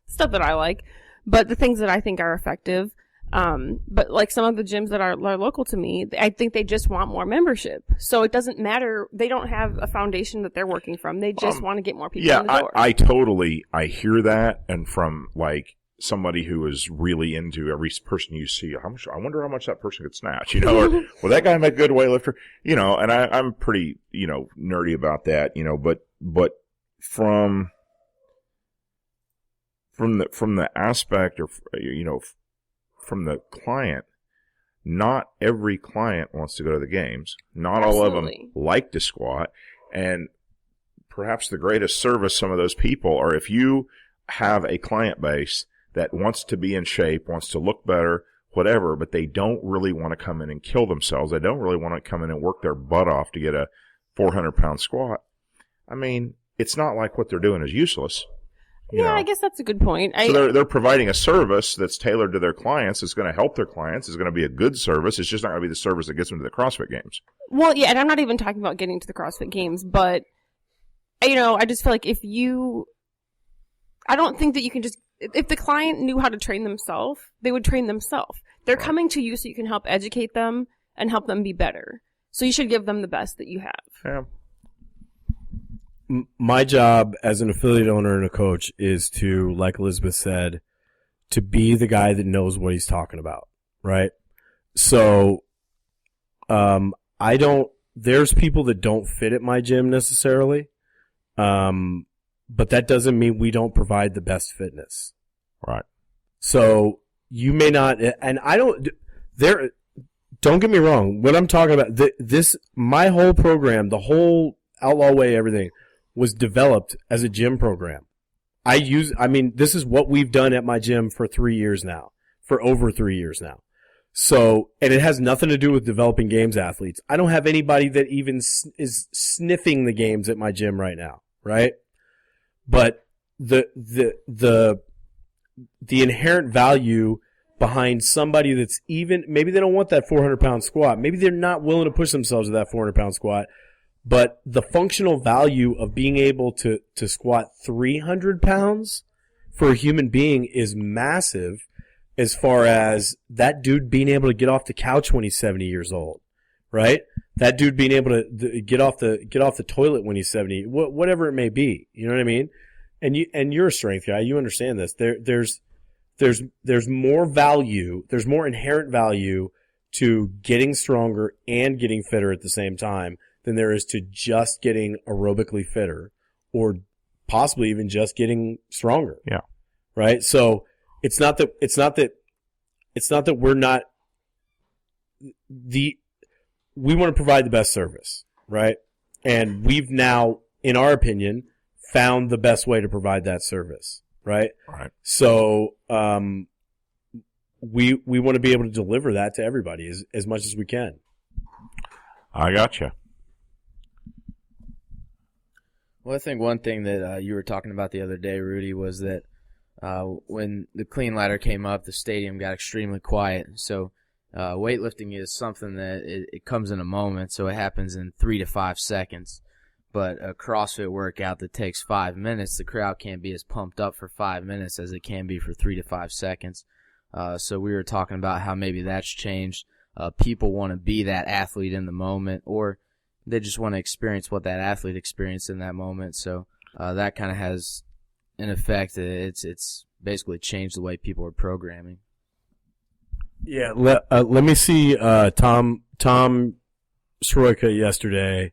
stuff that I like, but the things that I think are effective. But like some of the gyms that are local to me, I think they just want more membership. So it doesn't matter. They don't have a foundation that they're working from. They just want to get more people in the door. I hear that. And from like somebody who is really into every person you see, I wonder how much that person could snatch, or, well, that guy might be a good weightlifter, and I'm pretty, nerdy about that, but from the aspect of, from the client, not every client wants to go to the games. Not all of them Absolutely. like to squat. And perhaps the greatest service some of those people are if you have a client base that wants to be in shape, wants to look better, whatever, but they don't really want to come in and kill themselves. They don't really want to come in and work their butt off to get a 400-pound squat. I mean, it's not like what they're doing is useless. You know? I guess that's a good point. So they're providing a service that's tailored to their clients. It's going to help their clients. It's going to be a good service. It's just not going to be the service that gets them to the CrossFit Games. Well, yeah, and I'm not even talking about getting to the CrossFit Games, but, I just feel like I don't think that you can just, if the client knew how to train themselves, they would train themselves. They're coming to you so you can help educate them and help them be better. So you should give them the best that you have. Yeah. My job as an affiliate owner and a coach is to, like Elizabeth said, to be the guy that knows what he's talking about, right? So, there's people that don't fit at my gym necessarily, but that doesn't mean we don't provide the best fitness. Right. So you may not, and don't get me wrong, what I'm talking about, my whole program, the whole Outlaw Way, everything, was developed as a gym program. This is what we've done at my gym for over 3 years now. So, and it has nothing to do with developing games athletes. I don't have anybody that even is sniffing the games at my gym right now, right? But the inherent value behind somebody that's even, maybe they don't want that 400-pound squat. Maybe they're not willing to push themselves to that 400-pound squat. But the functional value of being able to squat 300 pounds for a human being is massive, as far as that dude being able to get off the couch when he's 70 years old, right? That dude being able to get off the toilet when he's 70, whatever it may be. You know what I mean? And you're a strength guy. You understand this. There's more value. There's more inherent value to getting stronger and getting fitter at the same time than there is to just getting aerobically fitter, or possibly even just getting stronger. Yeah. Right? So it's not that we're not we want to provide the best service, right? And we've now, in our opinion, found the best way to provide that service, right? Right. So we want to be able to deliver that to everybody as much as we can. I gotcha. Well, I think one thing that you were talking about the other day, Rudy, was that when the clean ladder came up, the stadium got extremely quiet. So weightlifting is something that it comes in a moment, so it happens in 3 to 5 seconds. But a CrossFit workout that takes 5 minutes, the crowd can't be as pumped up for 5 minutes as it can be for 3 to 5 seconds. So we were talking about how maybe that's changed. People want to be that athlete in the moment, or they just want to experience what that athlete experienced in that moment. So that kind of has, in effect, it's basically changed the way people are programming. Yeah, let me see Tom Spreaker yesterday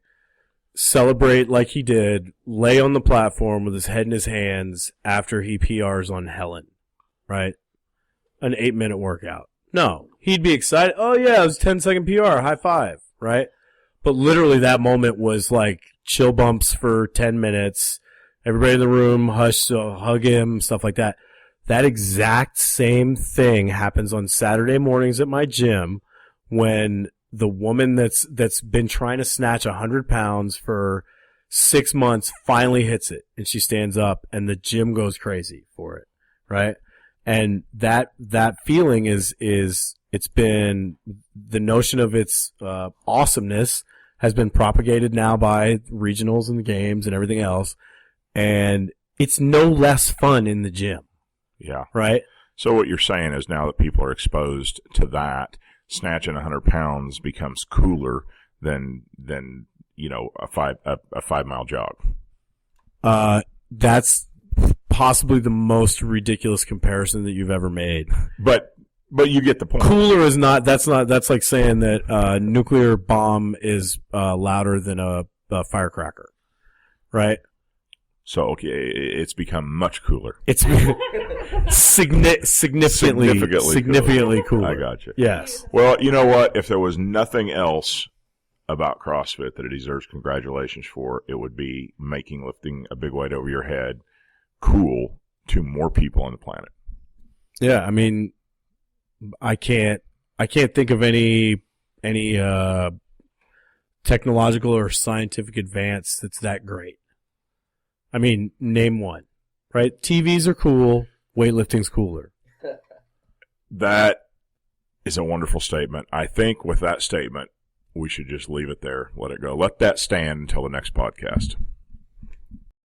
celebrate like he did, lay on the platform with his head in his hands after he PRs on Helen, right? An 8-minute workout. No, he'd be excited. Oh, yeah, it was a 10-second PR, high five, right? But literally that moment was like chill bumps for 10 minutes. Everybody in the room hushed, hug him, stuff like that. That exact same thing happens on Saturday mornings at my gym when the woman that's been trying to snatch 100 pounds for 6 months finally hits it, and she stands up, and the gym goes crazy for it, right? And that feeling is it's been, the notion of its awesomeness has been propagated now by regionals and the games and everything else, and it's no less fun in the gym. Yeah. Right? So what you're saying is now that people are exposed to that, snatching 100 pounds becomes cooler than a 5-mile jog. That's possibly the most ridiculous comparison that you've ever made. But you get the point. Cooler is not. That's like saying that a nuclear bomb is louder than a firecracker, right? So, okay, it's become much cooler. It's significantly cooler. I got you. Yes. Well, you know what? If there was nothing else about CrossFit that it deserves congratulations for, it would be making lifting a big weight over your head cool to more people on the planet. Yeah, I mean, I can't think of any technological or scientific advance that's that great. I mean, name one, right? TVs are cool. Weightlifting's cooler. That is a wonderful statement. I think with that statement, we should just leave it there. Let it go. Let that stand until the next podcast.